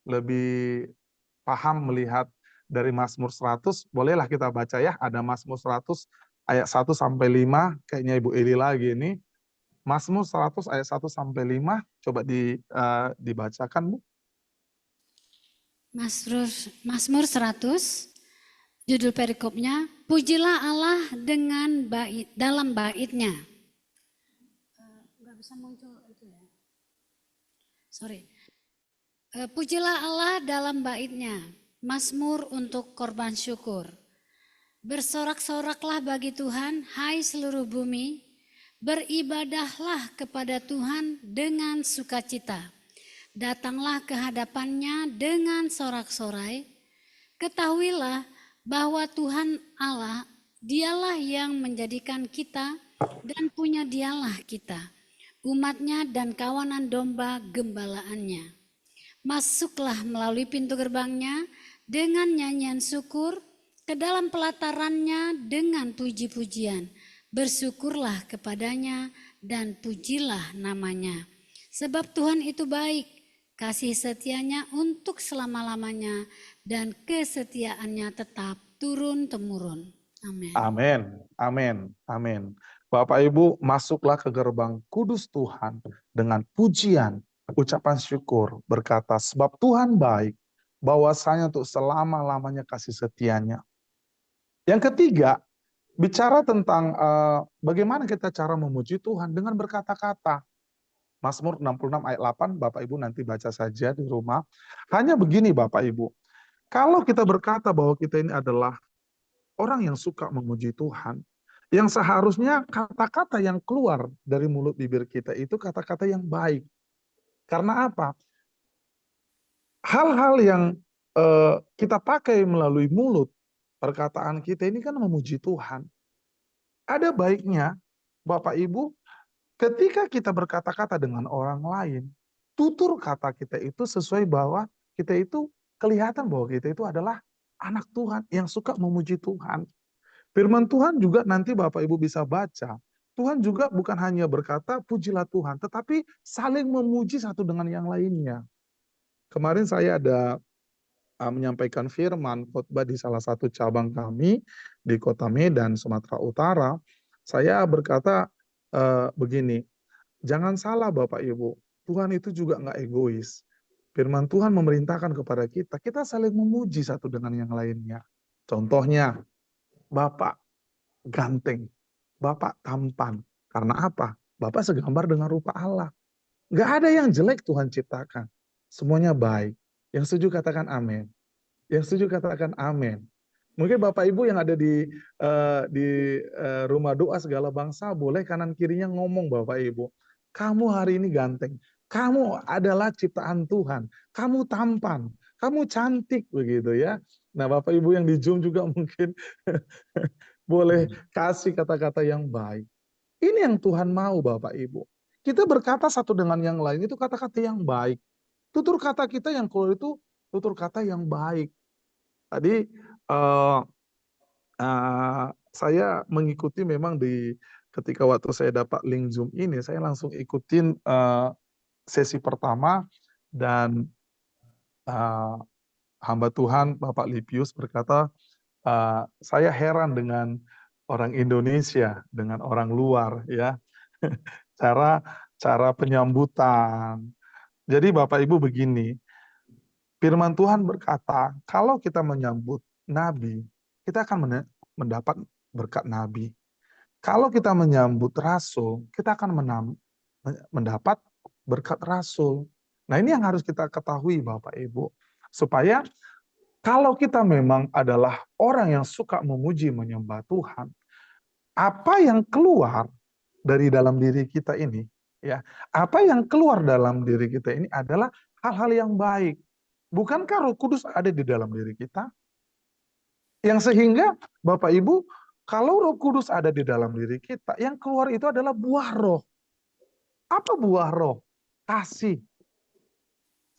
lebih paham melihat dari Mazmur 100, bolehlah kita baca ya, ada Mazmur 100 ayat 1 sampai 5, kayaknya Ibu Eli lagi ini. Mazmur 100 ayat 1 sampai 5, coba dibacakan, Bu. Mazmur 100, judul perikopnya, pujilah Allah dengan bait, dalam baitnya. Nggak bisa muncul itu ya. Sorry. Pujilah Allah dalam baitnya, Mazmur untuk korban syukur. Bersorak-soraklah bagi Tuhan, hai seluruh bumi, beribadahlah kepada Tuhan dengan sukacita. Datanglah ke hadapannya dengan sorak-sorai. Ketahuilah bahwa Tuhan Allah, dialah yang menjadikan kita dan punya dialah kita, umatnya dan kawanan domba gembalaannya. Masuklah melalui pintu gerbangnya dengan nyanyian syukur, ke dalam pelatarannya dengan puji-pujian. Bersyukurlah kepadanya dan pujilah namanya. Sebab Tuhan itu baik, kasih setianya untuk selama-lamanya, dan kesetiaannya tetap turun-temurun. Amin. Amin, amin, amin. Bapak Ibu, masuklah ke gerbang kudus Tuhan dengan pujian, ucapan syukur, berkata, sebab Tuhan baik, bahwasanya untuk selama-lamanya kasih setianya. Yang ketiga, bicara tentang bagaimana kita cara memuji Tuhan dengan berkata-kata. Mazmur 66 ayat 8, Bapak Ibu nanti baca saja di rumah. Hanya begini Bapak Ibu, kalau kita berkata bahwa kita ini adalah orang yang suka memuji Tuhan, yang seharusnya kata-kata yang keluar dari mulut bibir kita itu kata-kata yang baik. Karena apa? Hal-hal yang kita pakai melalui mulut, perkataan kita ini kan memuji Tuhan. Ada baiknya, Bapak Ibu, ketika kita berkata-kata dengan orang lain, tutur kata kita itu sesuai bahwa kita itu kelihatan bahwa kita itu adalah anak Tuhan yang suka memuji Tuhan. Firman Tuhan juga nanti Bapak Ibu bisa baca. Tuhan juga bukan hanya berkata pujilah Tuhan, tetapi saling memuji satu dengan yang lainnya. Kemarin saya ada menyampaikan firman khotbah di salah satu cabang kami di Kota Medan, Sumatera Utara. Saya berkata begini, jangan salah Bapak Ibu, Tuhan itu juga nggak egois. Firman Tuhan memerintahkan kepada kita, kita saling memuji satu dengan yang lainnya. Contohnya, Bapak ganteng, Bapak tampan. Karena apa? Bapak segambar dengan rupa Allah. Nggak ada yang jelek Tuhan ciptakan. Semuanya baik. Yang setuju katakan amin. Yang setuju katakan amin. Mungkin Bapak Ibu yang ada di rumah doa segala bangsa, boleh kanan kirinya ngomong Bapak Ibu. Kamu hari ini ganteng. Kamu adalah ciptaan Tuhan. Kamu tampan. Kamu cantik begitu ya. Nah Bapak Ibu yang di Zoom juga mungkin boleh kasih kata-kata yang baik. Ini yang Tuhan mau Bapak Ibu. Kita berkata satu dengan yang lain itu kata-kata yang baik. Tutur kata kita yang keluar itu tutur kata yang baik. Tadi saya mengikuti memang ketika waktu saya dapat link Zoom ini, saya langsung ikutin sesi pertama dan hamba Tuhan Bapak Lipius berkata, saya heran dengan orang Indonesia, dengan orang luar ya, cara penyambutan. Jadi Bapak Ibu begini, firman Tuhan berkata, kalau kita menyambut nabi, kita akan mendapat berkat nabi. Kalau kita menyambut rasul, kita akan mendapat berkat rasul. Nah, ini yang harus kita ketahui Bapak Ibu. Supaya kalau kita memang adalah orang yang suka memuji menyembah Tuhan, apa yang keluar dari dalam diri kita ini, ya, apa yang keluar dalam diri kita ini adalah hal-hal yang baik. Bukankah Roh Kudus ada di dalam diri kita? Yang sehingga Bapak Ibu, kalau Roh Kudus ada di dalam diri kita, yang keluar itu adalah buah roh. Apa buah roh? Kasih,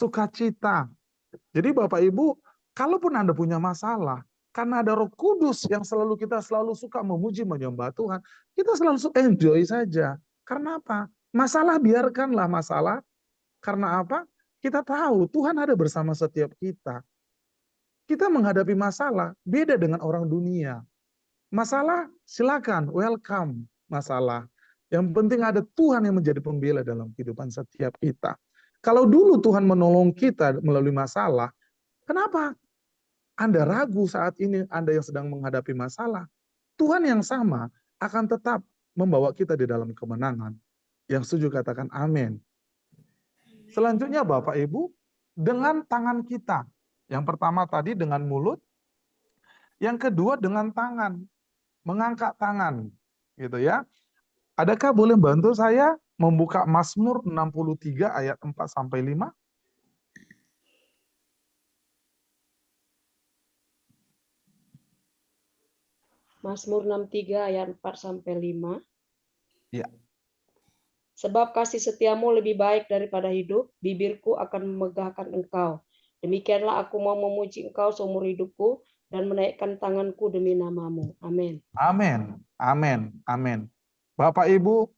sukacita. Jadi Bapak Ibu, kalaupun Anda punya masalah, karena ada Roh Kudus yang kita selalu suka memuji menyembah Tuhan, kita selalu enjoy saja. Karena apa? Masalah biarkanlah masalah. Karena apa? Kita tahu Tuhan ada bersama setiap kita. Kita menghadapi masalah beda dengan orang dunia. Masalah silakan, welcome masalah. Yang penting ada Tuhan yang menjadi pembela dalam kehidupan setiap kita. Kalau dulu Tuhan menolong kita melalui masalah, kenapa Anda ragu saat ini Anda yang sedang menghadapi masalah? Tuhan yang sama akan tetap membawa kita di dalam kemenangan. Yang setuju katakan amin. Selanjutnya Bapak Ibu, dengan tangan kita. Yang pertama tadi dengan mulut, yang kedua dengan tangan, mengangkat tangan, gitu ya. Adakah boleh bantu saya membuka Mazmur 63 ayat 4 sampai 5? Mazmur 63 ayat 4 sampai 5. Ya. Sebab kasih setiamu lebih baik daripada hidup, bibirku akan memegahkan engkau. Demikianlah aku mau memuji engkau seumur hidupku dan menaikkan tanganku demi namamu. Amin. Amin, amin, amin. Bapak Ibu,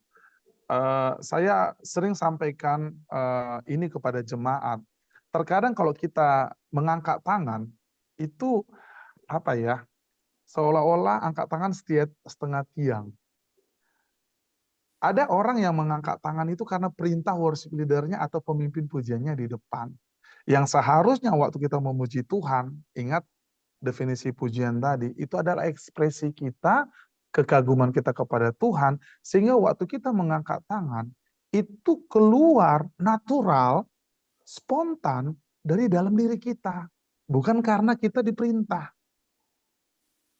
saya sering sampaikan ini kepada jemaat. Terkadang kalau kita mengangkat tangan, itu apa ya, seolah-olah angkat tangan setengah tiang. Ada orang yang mengangkat tangan itu karena perintah worship leader-nya atau pemimpin pujiannya di depan. Yang seharusnya waktu kita memuji Tuhan, ingat definisi pujian tadi, itu adalah ekspresi kita, kekaguman kita kepada Tuhan, sehingga waktu kita mengangkat tangan, itu keluar natural, spontan dari dalam diri kita. Bukan karena kita diperintah.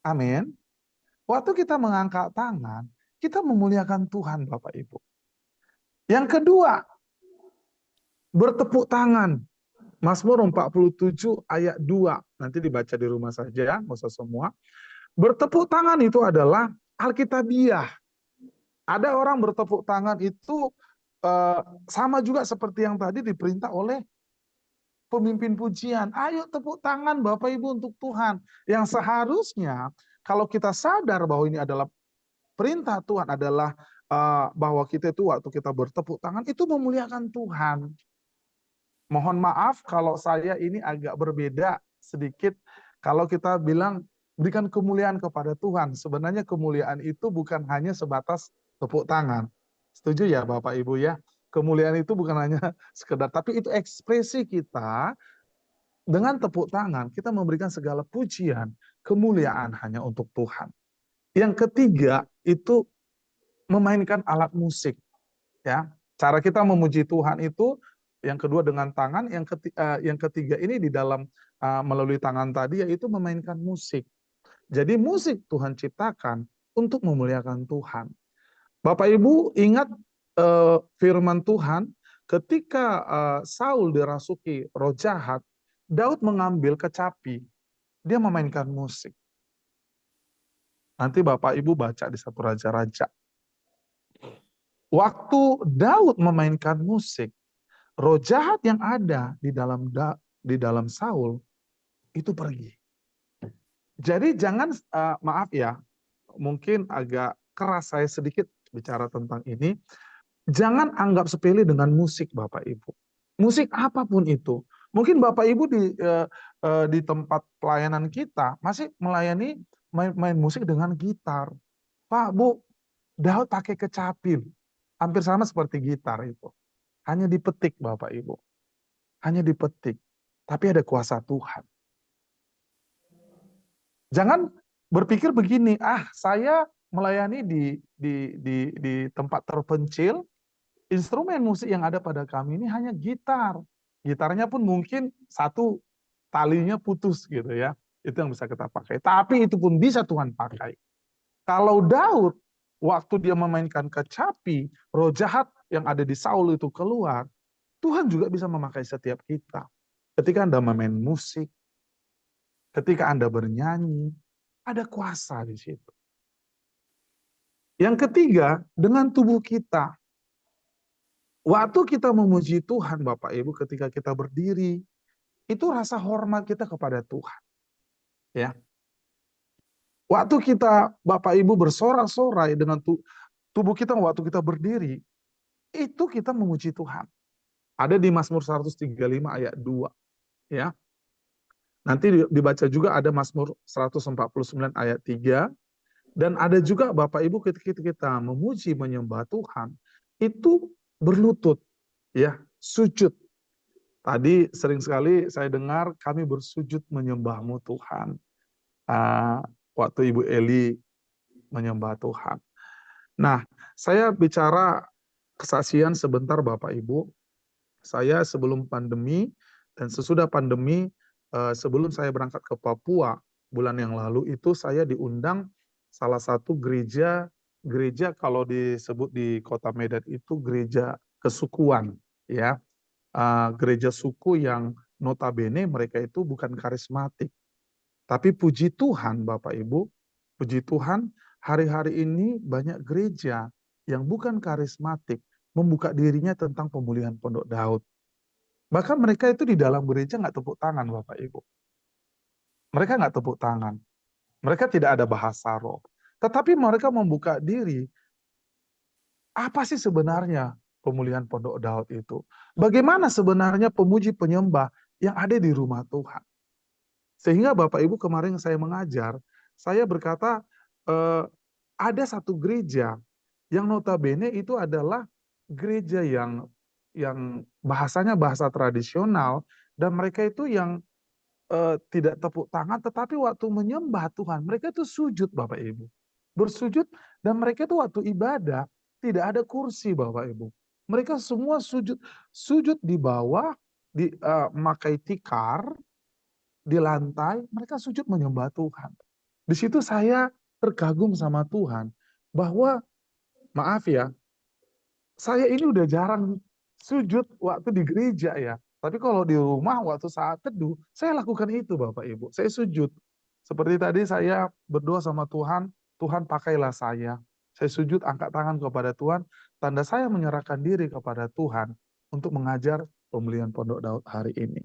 Amin. Waktu kita mengangkat tangan, kita memuliakan Tuhan, Bapak Ibu. Yang kedua, bertepuk tangan. Mazmur 47 ayat 2. Nanti dibaca di rumah saja, nggak usah semua. Bertepuk tangan itu adalah alkitabiah. Ada orang bertepuk tangan itu sama juga seperti yang tadi diperintah oleh pemimpin pujian. Ayo tepuk tangan Bapak Ibu untuk Tuhan. Yang seharusnya kalau kita sadar bahwa ini adalah perintah Tuhan, adalah bahwa kita itu waktu kita bertepuk tangan itu memuliakan Tuhan. Mohon maaf kalau saya ini agak berbeda sedikit kalau kita bilang berikan kemuliaan kepada Tuhan. Sebenarnya kemuliaan itu bukan hanya sebatas tepuk tangan. Setuju ya Bapak Ibu ya? Kemuliaan itu bukan hanya sekedar, tapi itu ekspresi kita dengan tepuk tangan. Kita memberikan segala pujian, kemuliaan hanya untuk Tuhan. Yang ketiga itu memainkan alat musik. Ya, cara kita memuji Tuhan itu yang kedua dengan tangan, yang ketiga ini di dalam melalui tangan tadi yaitu memainkan musik. Jadi musik Tuhan ciptakan untuk memuliakan Tuhan. Bapak Ibu ingat firman Tuhan ketika Saul dirasuki roh jahat, Daud mengambil kecapi, dia memainkan musik. Nanti Bapak Ibu baca di 1 Raja-Raja. Waktu Daud memainkan musik, roh jahat yang ada di dalam Saul itu pergi. Jadi jangan, maaf ya, mungkin agak keras saya sedikit bicara tentang ini. Jangan anggap sepele dengan musik Bapak Ibu. Musik apapun itu. Mungkin Bapak Ibu di tempat pelayanan kita masih melayani main musik dengan gitar. Pak, Bu, Daud pakai kecapi. Hampir sama seperti gitar itu. Hanya dipetik Bapak Ibu. Hanya dipetik. Tapi ada kuasa Tuhan. Jangan berpikir begini, saya melayani di tempat terpencil, instrumen musik yang ada pada kami ini hanya gitar. Gitarnya pun mungkin satu talinya putus gitu ya. Itu yang bisa kita pakai. Tapi itu pun bisa Tuhan pakai. Kalau Daud waktu dia memainkan kecapi, roh jahat yang ada di Saul itu keluar, Tuhan juga bisa memakai setiap kita. Ketika Anda memain musik, ketika Anda bernyanyi, ada kuasa di situ. Yang ketiga, dengan tubuh kita. Waktu kita memuji Tuhan, Bapak Ibu, ketika kita berdiri, itu rasa hormat kita kepada Tuhan. Ya. Waktu kita, Bapak Ibu, bersorak-sorai dengan tubuh kita, waktu kita berdiri, itu kita memuji Tuhan. Ada di Mazmur 135 ayat 2. Ya. Nanti dibaca juga ada Mazmur 149 ayat 3. Dan ada juga Bapak Ibu ketika kita memuji menyembah Tuhan, itu berlutut, ya, sujud. Tadi sering sekali saya dengar kami bersujud menyembah-Mu Tuhan. Waktu Ibu Eli menyembah Tuhan. Nah, saya bicara kesaksian sebentar Bapak Ibu. Saya sebelum pandemi dan sesudah pandemi, sebelum saya berangkat ke Papua bulan yang lalu itu saya diundang salah satu gereja kalau disebut di Kota Medan itu gereja kesukuan, ya. Gereja suku yang notabene mereka itu bukan karismatik. Tapi puji Tuhan Bapak Ibu, puji Tuhan hari-hari ini banyak gereja yang bukan karismatik membuka dirinya tentang pemulihan Pondok Daud. Bahkan mereka itu di dalam gereja nggak tepuk tangan Bapak Ibu. Mereka nggak tepuk tangan. Mereka tidak ada bahasa roh. Tetapi mereka membuka diri. Apa sih sebenarnya pemulihan Pondok Daud itu? Bagaimana sebenarnya pemuji penyembah yang ada di rumah Tuhan? Sehingga Bapak Ibu kemarin saya mengajar, saya berkata ada satu gereja yang notabene itu adalah gereja yang bahasanya bahasa tradisional dan mereka itu yang tidak tepuk tangan, tetapi waktu menyembah Tuhan, mereka itu sujud Bapak Ibu. Bersujud dan mereka itu waktu ibadah, tidak ada kursi Bapak Ibu. Mereka semua sujud di bawah, memakai tikar, di lantai, mereka sujud menyembah Tuhan. Di situ saya terkagum sama Tuhan, bahwa maaf ya, saya ini udah jarang sujud waktu di gereja ya. Tapi kalau di rumah waktu saat teduh, saya lakukan itu Bapak Ibu. Saya sujud. Seperti tadi saya berdoa sama Tuhan, Tuhan pakailah saya. Saya sujud angkat tangan kepada Tuhan, tanda saya menyerahkan diri kepada Tuhan untuk mengajar pemulihan Pondok Daud hari ini.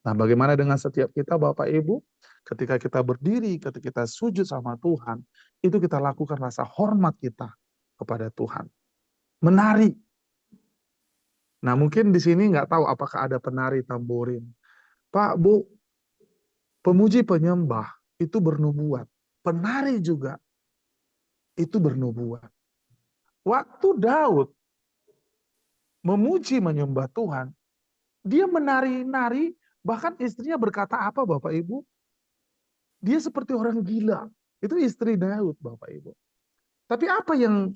Nah, bagaimana dengan setiap kita Bapak Ibu? Ketika kita berdiri, ketika kita sujud sama Tuhan, itu kita lakukan rasa hormat kita kepada Tuhan. Menari. Nah, mungkin di sini nggak tahu apakah ada penari tamborin. Pak, Bu, pemuji penyembah itu bernubuat. Penari juga itu bernubuat. Waktu Daud memuji menyembah Tuhan, dia menari-nari, bahkan istrinya berkata apa Bapak Ibu? Dia seperti orang gila. Itu istri Daud Bapak Ibu. Tapi apa yang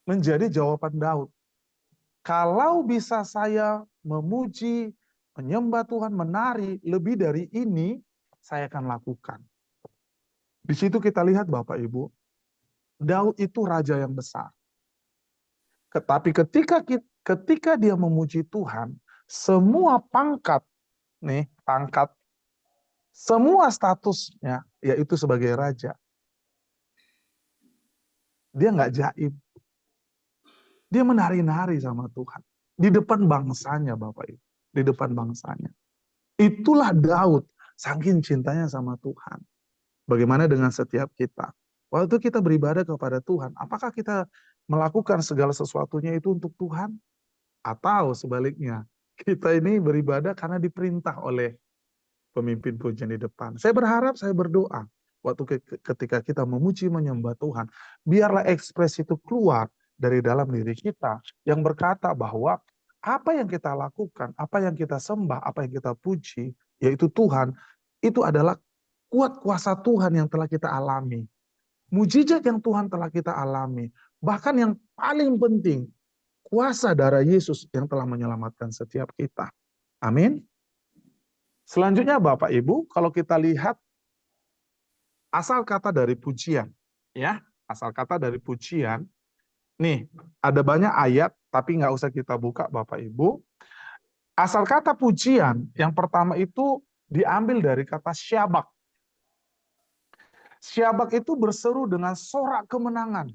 menjadi jawaban Daud? Kalau bisa saya memuji, menyembah Tuhan, menari, lebih dari ini, saya akan lakukan. Di situ kita lihat Bapak Ibu, Daud itu raja yang besar. Tetapi ketika dia memuji Tuhan, semua pangkat, semua statusnya, yaitu sebagai raja, dia nggak jaib. Dia menari-nari sama Tuhan. Di depan bangsanya Bapak Ibu. Di depan bangsanya. Itulah Daud. Saking cintanya sama Tuhan. Bagaimana dengan setiap kita? Waktu kita beribadah kepada Tuhan, apakah kita melakukan segala sesuatunya itu untuk Tuhan? Atau sebaliknya, kita ini beribadah karena diperintah oleh pemimpin pujian di depan. Saya berharap, saya berdoa, waktu ketika kita memuji menyembah Tuhan, biarlah ekspresi itu keluar dari dalam diri kita yang berkata bahwa apa yang kita lakukan, apa yang kita sembah, apa yang kita puji, yaitu Tuhan, itu adalah kuat kuasa Tuhan yang telah kita alami. Mujizat yang Tuhan telah kita alami. Bahkan yang paling penting, kuasa darah Yesus yang telah menyelamatkan setiap kita. Amin. Selanjutnya Bapak Ibu, kalau kita lihat asal kata dari pujian, ya, Asal kata dari pujian. Nih, ada banyak ayat, tapi nggak usah kita buka Bapak Ibu. Asal kata pujian, yang pertama itu diambil dari kata syabak. Syabak itu berseru dengan sorak kemenangan.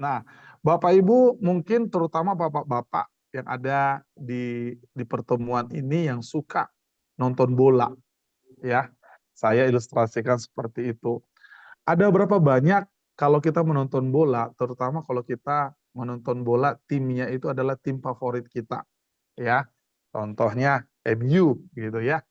Nah, Bapak Ibu mungkin terutama bapak-bapak yang ada di pertemuan ini yang suka nonton bola, ya. Saya ilustrasikan seperti itu. Ada berapa banyak kalau kita menonton bola, terutama kalau kita menonton bola, timnya itu adalah tim favorit kita, ya. Contohnya MU gitu ya.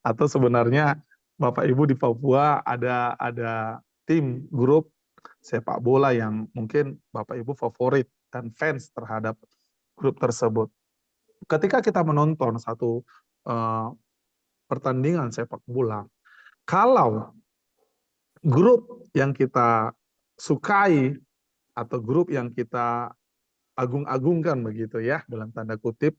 Atau sebenarnya Bapak Ibu di Papua ada tim grup sepak bola yang mungkin Bapak Ibu favorit dan fans terhadap grup tersebut. Ketika kita menonton satu eh, pertandingan sepak bola, kalau grup yang kita sukai atau grup yang kita agung-agungkan begitu ya dalam tanda kutip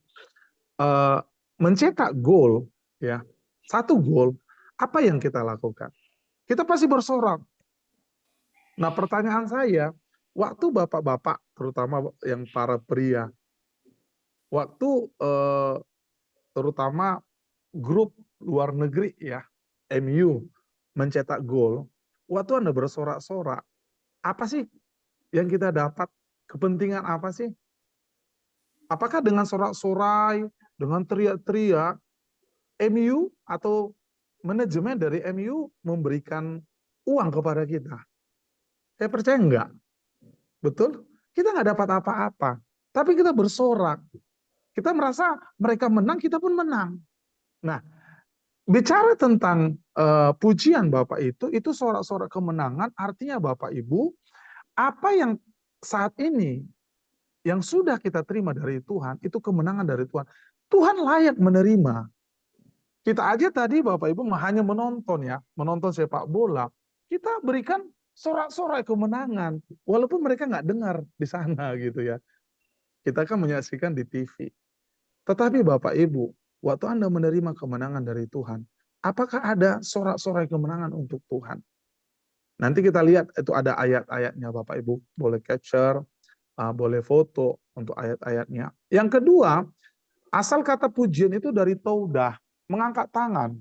eh, mencetak gol ya, satu gol, apa yang kita lakukan? Kita pasti bersorak. Nah, pertanyaan saya, waktu bapak-bapak terutama yang para pria, waktu terutama grup luar negeri ya, MU mencetak gol, waktu Anda bersorak-sorak, apa sih yang kita dapat? Kepentingan apa sih? Apakah dengan sorak-sorai, dengan teriak-teriak, MU atau manajemen dari MU memberikan uang kepada kita? Saya percaya enggak. Betul? Kita nggak dapat apa-apa. Tapi kita bersorak. Kita merasa mereka menang, kita pun menang. Nah, bicara tentang pujian Bapak itu sorak-sorak kemenangan, artinya Bapak Ibu, apa yang saat ini yang sudah kita terima dari Tuhan, itu kemenangan dari Tuhan. Tuhan layak menerima. Kita aja tadi Bapak Ibu hanya menonton ya, menonton sepak bola. Kita berikan sorak-sorai kemenangan, walaupun mereka nggak dengar di sana gitu ya. Kita kan menyaksikan di TV. Tetapi Bapak Ibu, waktu Anda menerima kemenangan dari Tuhan, apakah ada sorak-sorai kemenangan untuk Tuhan? Nanti kita lihat itu ada ayat-ayatnya Bapak Ibu, boleh capture, boleh foto untuk ayat-ayatnya. Yang kedua, asal kata pujian itu dari taudah, mengangkat tangan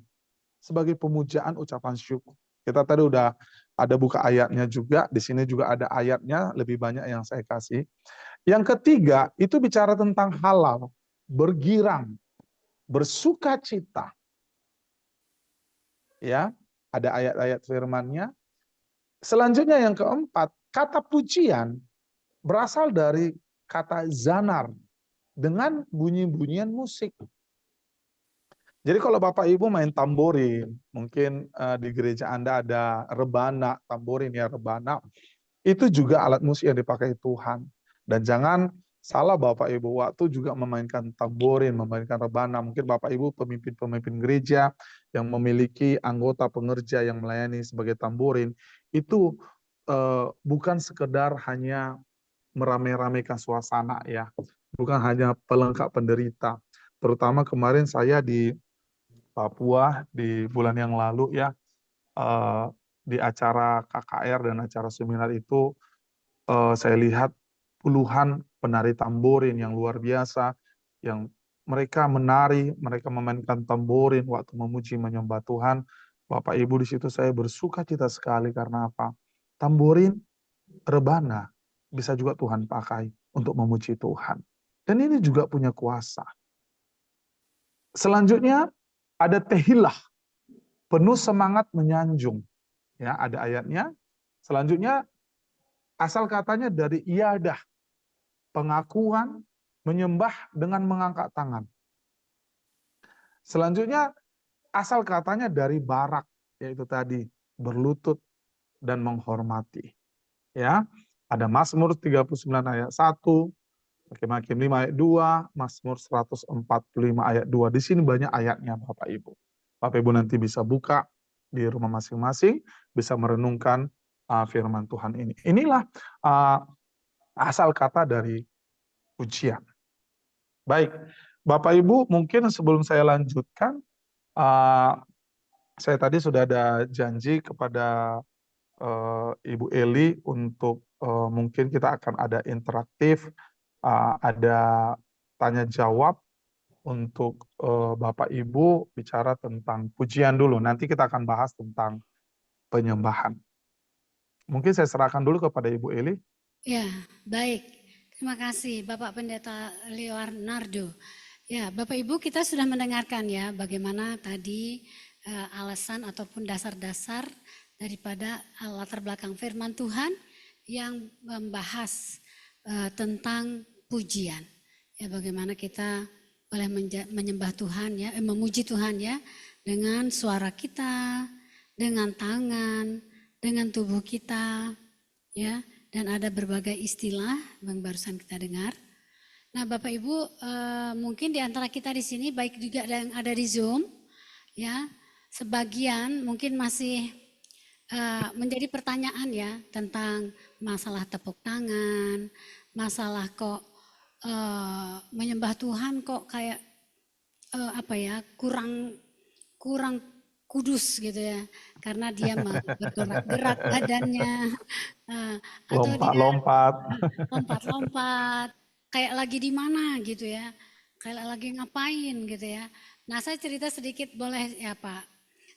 sebagai pemujaan ucapan syukur. Kita tadi udah ada buka ayatnya juga, di sini juga ada ayatnya, lebih banyak yang saya kasih. Yang ketiga, itu bicara tentang halal, bergirang, bersukacita. Ya, ada ayat-ayat firman-Nya. Selanjutnya yang keempat, kata pujian berasal dari kata zanar dengan bunyi-bunyian musik. Jadi kalau Bapak Ibu main tamborin, mungkin di gereja Anda ada rebana, tamborin ya rebana, itu juga alat musik yang dipakai Tuhan. Dan jangan salah Bapak Ibu, waktu juga memainkan tamborin, memainkan rebana, mungkin Bapak Ibu pemimpin-pemimpin gereja yang memiliki anggota pengerja yang melayani sebagai tamborin, itu bukan sekedar hanya merame-ramekan suasana ya, bukan hanya pelengkap penderita. Terutama kemarin saya di Papua di bulan yang lalu ya, di acara KKR dan acara seminar itu saya lihat puluhan penari tamborin yang luar biasa, yang mereka menari, mereka memainkan tamborin waktu memuji menyembah Tuhan. Bapak Ibu, di situ saya bersuka cita sekali karena apa? Tamborin, rebana bisa juga Tuhan pakai untuk memuji Tuhan. Dan ini juga punya kuasa. Selanjutnya ada tehilah, penuh semangat menyanjung. Ya, ada ayatnya. Selanjutnya asal katanya dari iadah, pengakuan, menyembah dengan mengangkat tangan. Selanjutnya asal katanya dari barak, yaitu tadi berlutut dan menghormati. Ya, ada Mazmur 39 ayat 1, Hakim-Hakim 5 ayat 2, Mazmur 145 ayat 2. Di sini banyak ayatnya Bapak Ibu. Bapak Ibu nanti bisa buka di rumah masing-masing, bisa merenungkan firman Tuhan ini. Inilah asal kata dari pujian. Baik, Bapak Ibu, mungkin sebelum saya lanjutkan, saya tadi sudah ada janji kepada Ibu Eli untuk mungkin kita akan ada interaktif, ada tanya jawab untuk Bapak Ibu bicara tentang pujian dulu. Nanti kita akan bahas tentang penyembahan. Mungkin saya serahkan dulu kepada Ibu Eli. Ya, baik. Terima kasih Bapak Pendeta Leonardo. Ya, Bapak Ibu kita sudah mendengarkan ya bagaimana tadi alasan ataupun dasar-dasar daripada latar belakang firman Tuhan yang membahas tentang pujian. Ya, bagaimana kita boleh menyembah Tuhan ya, memuji Tuhan ya dengan suara kita, dengan tangan, dengan tubuh kita ya, dan ada berbagai istilah yang barusan kita dengar. Nah, Bapak Ibu mungkin di antara kita di sini baik juga ada yang ada di Zoom ya, sebagian mungkin masih menjadi pertanyaan ya tentang masalah tepuk tangan, masalah kok menyembah Tuhan kok kayak apa ya kurang kudus gitu ya, karena dia bergerak badannya atau dia lompat-lompat kayak lagi di mana gitu ya, kayak lagi ngapain gitu ya. Nah, saya cerita sedikit boleh ya Pak?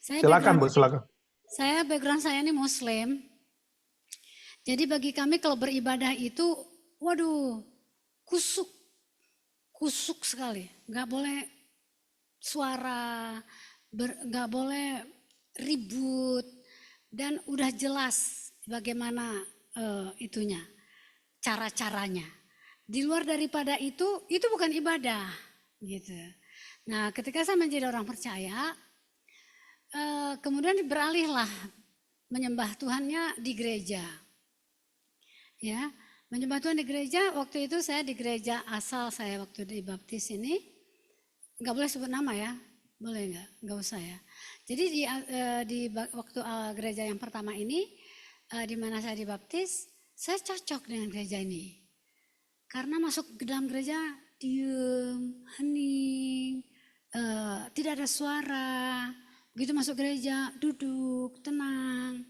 Silakan Bu, silakan. Saya background saya ini Muslim. Jadi bagi kami kalau beribadah itu, waduh, kusuk sekali. Nggak boleh suara, nggak boleh ribut, dan udah jelas bagaimana itunya, cara-caranya. Di luar daripada itu bukan ibadah, gitu. Nah, ketika saya menjadi orang percaya, kemudian beralihlah menyembah Tuhannya di gereja. Ya, menyembah Tuhan di gereja. Waktu itu saya di gereja asal saya waktu dibaptis ini, nggak boleh sebut nama ya, boleh nggak? Nggak usah ya. Jadi di waktu gereja yang pertama ini, di mana saya dibaptis, saya cocok dengan gereja ini, karena masuk ke dalam gereja diem, hening, tidak ada suara. Begitu masuk gereja, duduk, tenang.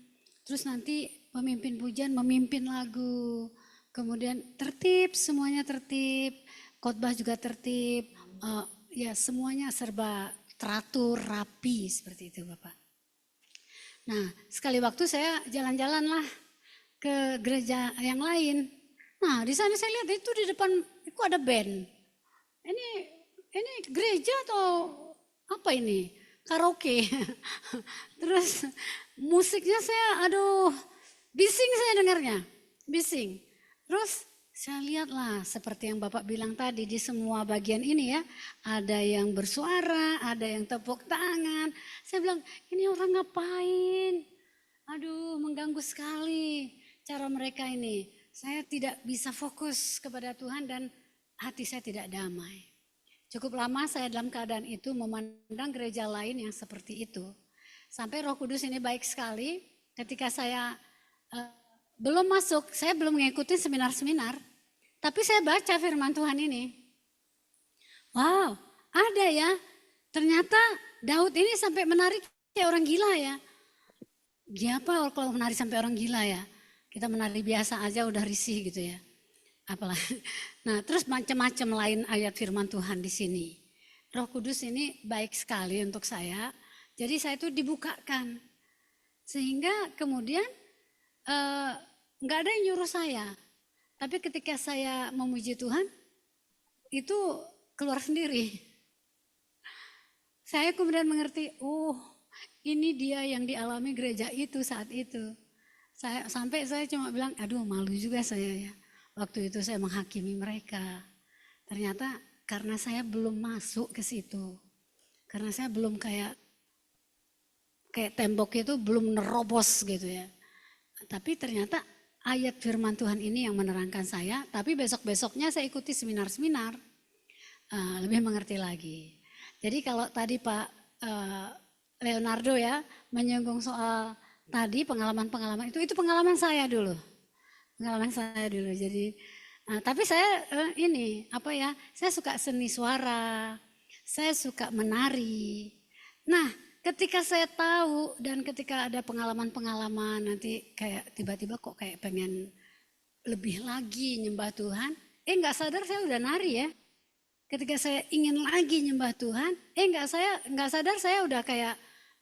Terus nanti pemimpin pujian memimpin lagu. Kemudian tertib, semuanya tertib. Khotbah juga tertib. Ya semuanya serba teratur, rapi seperti itu Bapak. Nah, sekali waktu saya jalan-jalan lah ke gereja yang lain. Nah, di sana saya lihat itu di depan itu ada band. Ini gereja atau apa ini? Karaoke. Terus musiknya saya aduh bising saya dengarnya. Bising. Terus saya lihatlah seperti yang Bapak bilang tadi di semua bagian ini ya. Ada yang bersuara, ada yang tepuk tangan. Saya bilang ini orang ngapain? Aduh mengganggu sekali cara mereka ini. Saya tidak bisa fokus kepada Tuhan dan hati saya tidak damai. Cukup lama saya dalam keadaan itu memandang gereja lain yang seperti itu. Sampai Roh Kudus ini baik sekali ketika saya belum masuk, saya belum mengikuti seminar-seminar. Tapi saya baca firman Tuhan ini. Wow, ada ya. Ternyata Daud ini sampai menari kayak orang gila ya. Dia apa kalau menari sampai orang gila ya? Kita menari biasa aja udah risih gitu ya. Apalagi. Nah, terus macam-macam lain ayat firman Tuhan di sini. Roh Kudus ini baik sekali untuk saya. Jadi saya itu dibukakan. Sehingga kemudian nggak ada yang nyuruh saya. Tapi ketika saya memuji Tuhan, itu keluar sendiri. Saya kemudian mengerti, oh ini dia yang dialami gereja itu saat itu. Sampai saya cuma bilang, aduh malu juga saya ya. Waktu itu saya menghakimi mereka. Ternyata karena saya belum masuk ke situ. Karena saya belum kayak tembok itu belum nerobos gitu ya. Tapi ternyata ayat firman Tuhan ini yang menerangkan saya. Tapi besok-besoknya saya ikuti seminar-seminar. Lebih mengerti lagi. Jadi kalau tadi Pak Leonardo ya menyinggung soal tadi pengalaman-pengalaman itu pengalaman saya dulu. Pengalaman saya dulu. Jadi tapi saya ini apa ya, saya suka seni suara, saya suka menari. Nah, ketika saya tahu dan ketika ada pengalaman-pengalaman nanti kayak tiba-tiba kok kayak pengen lebih lagi nyembah Tuhan, nggak sadar saya udah nari ya. Ketika saya ingin lagi nyembah Tuhan, nggak sadar saya udah kayak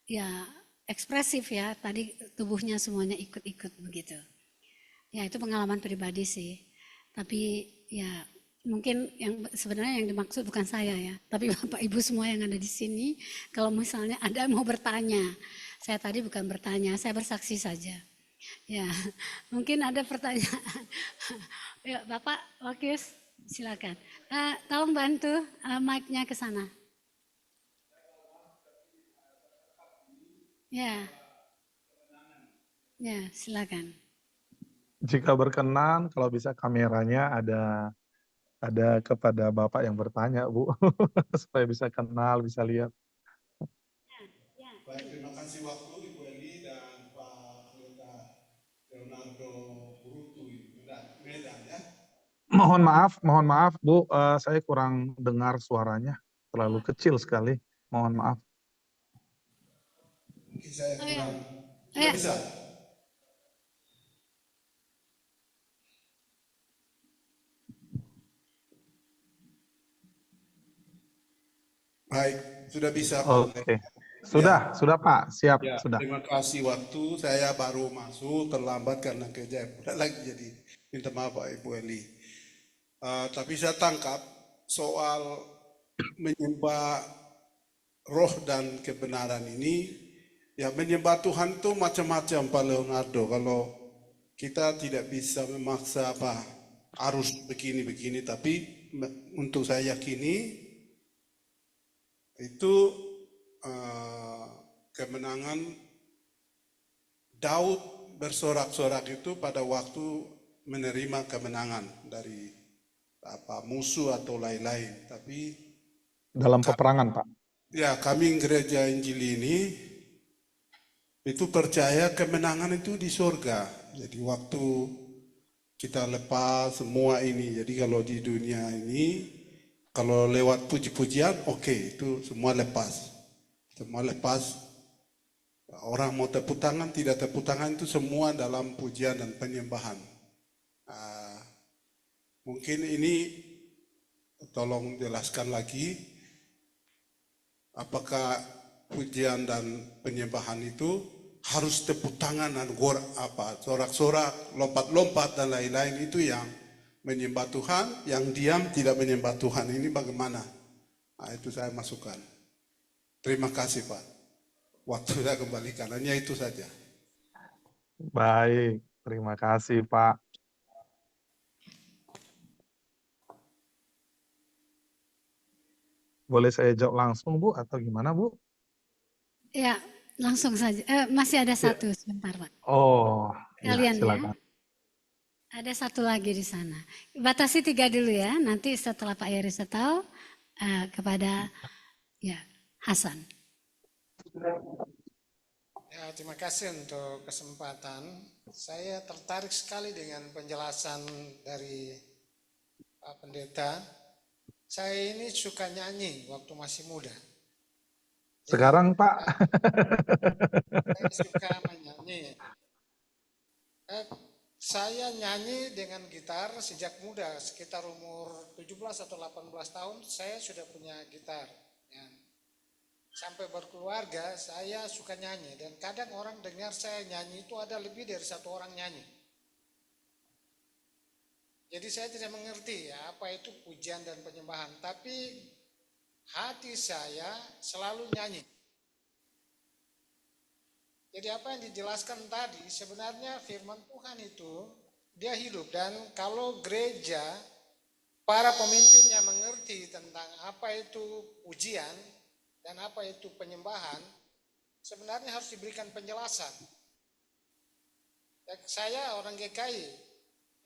ya ekspresif ya. Tadi tubuhnya semuanya ikut-ikut begitu. Ya itu pengalaman pribadi sih. Tapi ya mungkin yang sebenarnya yang dimaksud bukan saya ya, tapi Bapak Ibu semua yang ada di sini. Kalau misalnya ada mau bertanya, saya tadi bukan bertanya, saya bersaksi saja. Ya, mungkin ada pertanyaan. Ya, Bapak Wakius, silakan. Tolong bantu mic-nya ke sana. Ya, ya, silakan. Jika berkenan, kalau bisa kameranya ada kepada Bapak yang bertanya, Bu, supaya bisa kenal, bisa lihat. Baik, terima kasih waktu Ibu Eli dan Pak Leonardo Brutu Medan ya. Mohon maaf Bu, saya kurang dengar suaranya, terlalu kecil sekali. Mohon maaf. Mungkin saya kurang. Oh, ya. Bisa. Baik, sudah bisa Pak. Oke. Sudah Pak, siap, Ya, sudah. terima kasih waktu. Saya baru masuk terlambat karena kerja lagi, jadi minta maaf Pak Ibu Eli. Tapi saya tangkap soal menyembah roh dan kebenaran ini, ya menyembah Tuhan itu macam-macam Pak Leonardo. Kalau kita tidak bisa memaksa harus begini-begini, tapi untuk saya yakini itu kemenangan Daud bersorak-sorak itu pada waktu menerima kemenangan dari musuh atau lain-lain. Tapi dalam peperangan, Pak. Ya, kami gereja Injil ini itu percaya kemenangan itu di surga. Jadi waktu kita lepas semua ini, jadi kalau di dunia ini, kalau lewat puji-pujian, oke, itu semua lepas. Semua lepas. Orang mau tepuk tangan, tidak tepuk tangan, itu semua dalam pujian dan penyembahan. Mungkin ini tolong jelaskan lagi, apakah pujian dan penyembahan itu harus tepuk tangan dan sorak-sorak, lompat-lompat dan lain-lain, itu yang menyembah Tuhan, yang diam tidak menyembah Tuhan, ini bagaimana? Nah, itu saya masukkan. Terima kasih Pak. Waktu saya kembalikan, hanya itu saja. Baik, terima kasih Pak. Boleh saya jawab langsung Bu atau gimana Bu? Ya, langsung saja. Masih ada satu sebentar Pak. Oh, ya, Kalian silakan. ya. Ada satu lagi di sana. Batasi 3 dulu ya. Nanti setelah Pak Yeri tahu kepada ya Hasan. Ya, terima kasih untuk kesempatan. Saya tertarik sekali dengan penjelasan dari Pak Pendeta. Saya ini suka nyanyi waktu masih muda. Sekarang Pak. Saya suka menyanyi. Saya nyanyi dengan gitar sejak muda, sekitar umur 17 atau 18 tahun saya sudah punya gitar. Ya. Sampai berkeluarga saya suka nyanyi dan kadang orang dengar saya nyanyi itu ada lebih dari satu orang nyanyi. Jadi saya tidak mengerti ya, apa itu pujian dan penyembahan, tapi hati saya selalu nyanyi. Jadi apa yang dijelaskan tadi sebenarnya firman Tuhan itu dia hidup, dan kalau gereja para pemimpinnya mengerti tentang apa itu pujian dan apa itu penyembahan, sebenarnya harus diberikan penjelasan. Ya, saya orang GKI,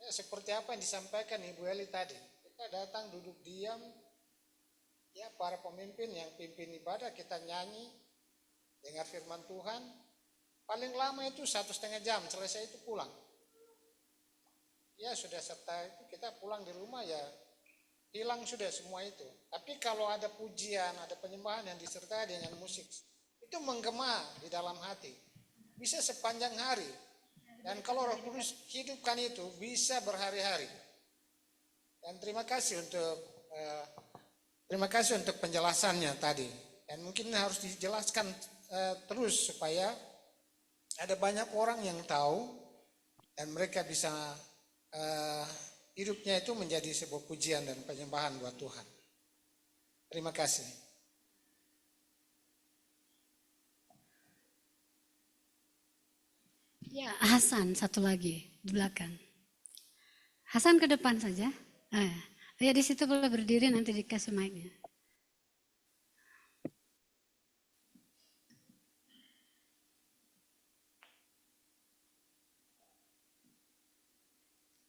ya, seperti apa yang disampaikan Ibu Eli tadi, kita datang duduk diam, ya para pemimpin yang pimpin ibadah kita nyanyi, dengar firman Tuhan, paling lama itu 1,5 jam, selesai itu pulang. Ya sudah serta itu kita pulang di rumah ya hilang sudah semua itu. Tapi kalau ada pujian, ada penyembahan yang disertai dengan musik, itu itu menggema di dalam hati. Bisa sepanjang hari. Dan kalau Roh Kudus hidupkan itu bisa berhari-hari. Dan terima kasih untuk penjelasannya tadi. Dan mungkin harus dijelaskan terus supaya ada banyak orang yang tahu dan mereka bisa hidupnya itu menjadi sebuah pujian dan penyembahan buat Tuhan. Terima kasih. Ya, Hasan satu lagi di belakang. Hasan ke depan saja. Ya di situ boleh berdiri, nanti dikasih mic-nya.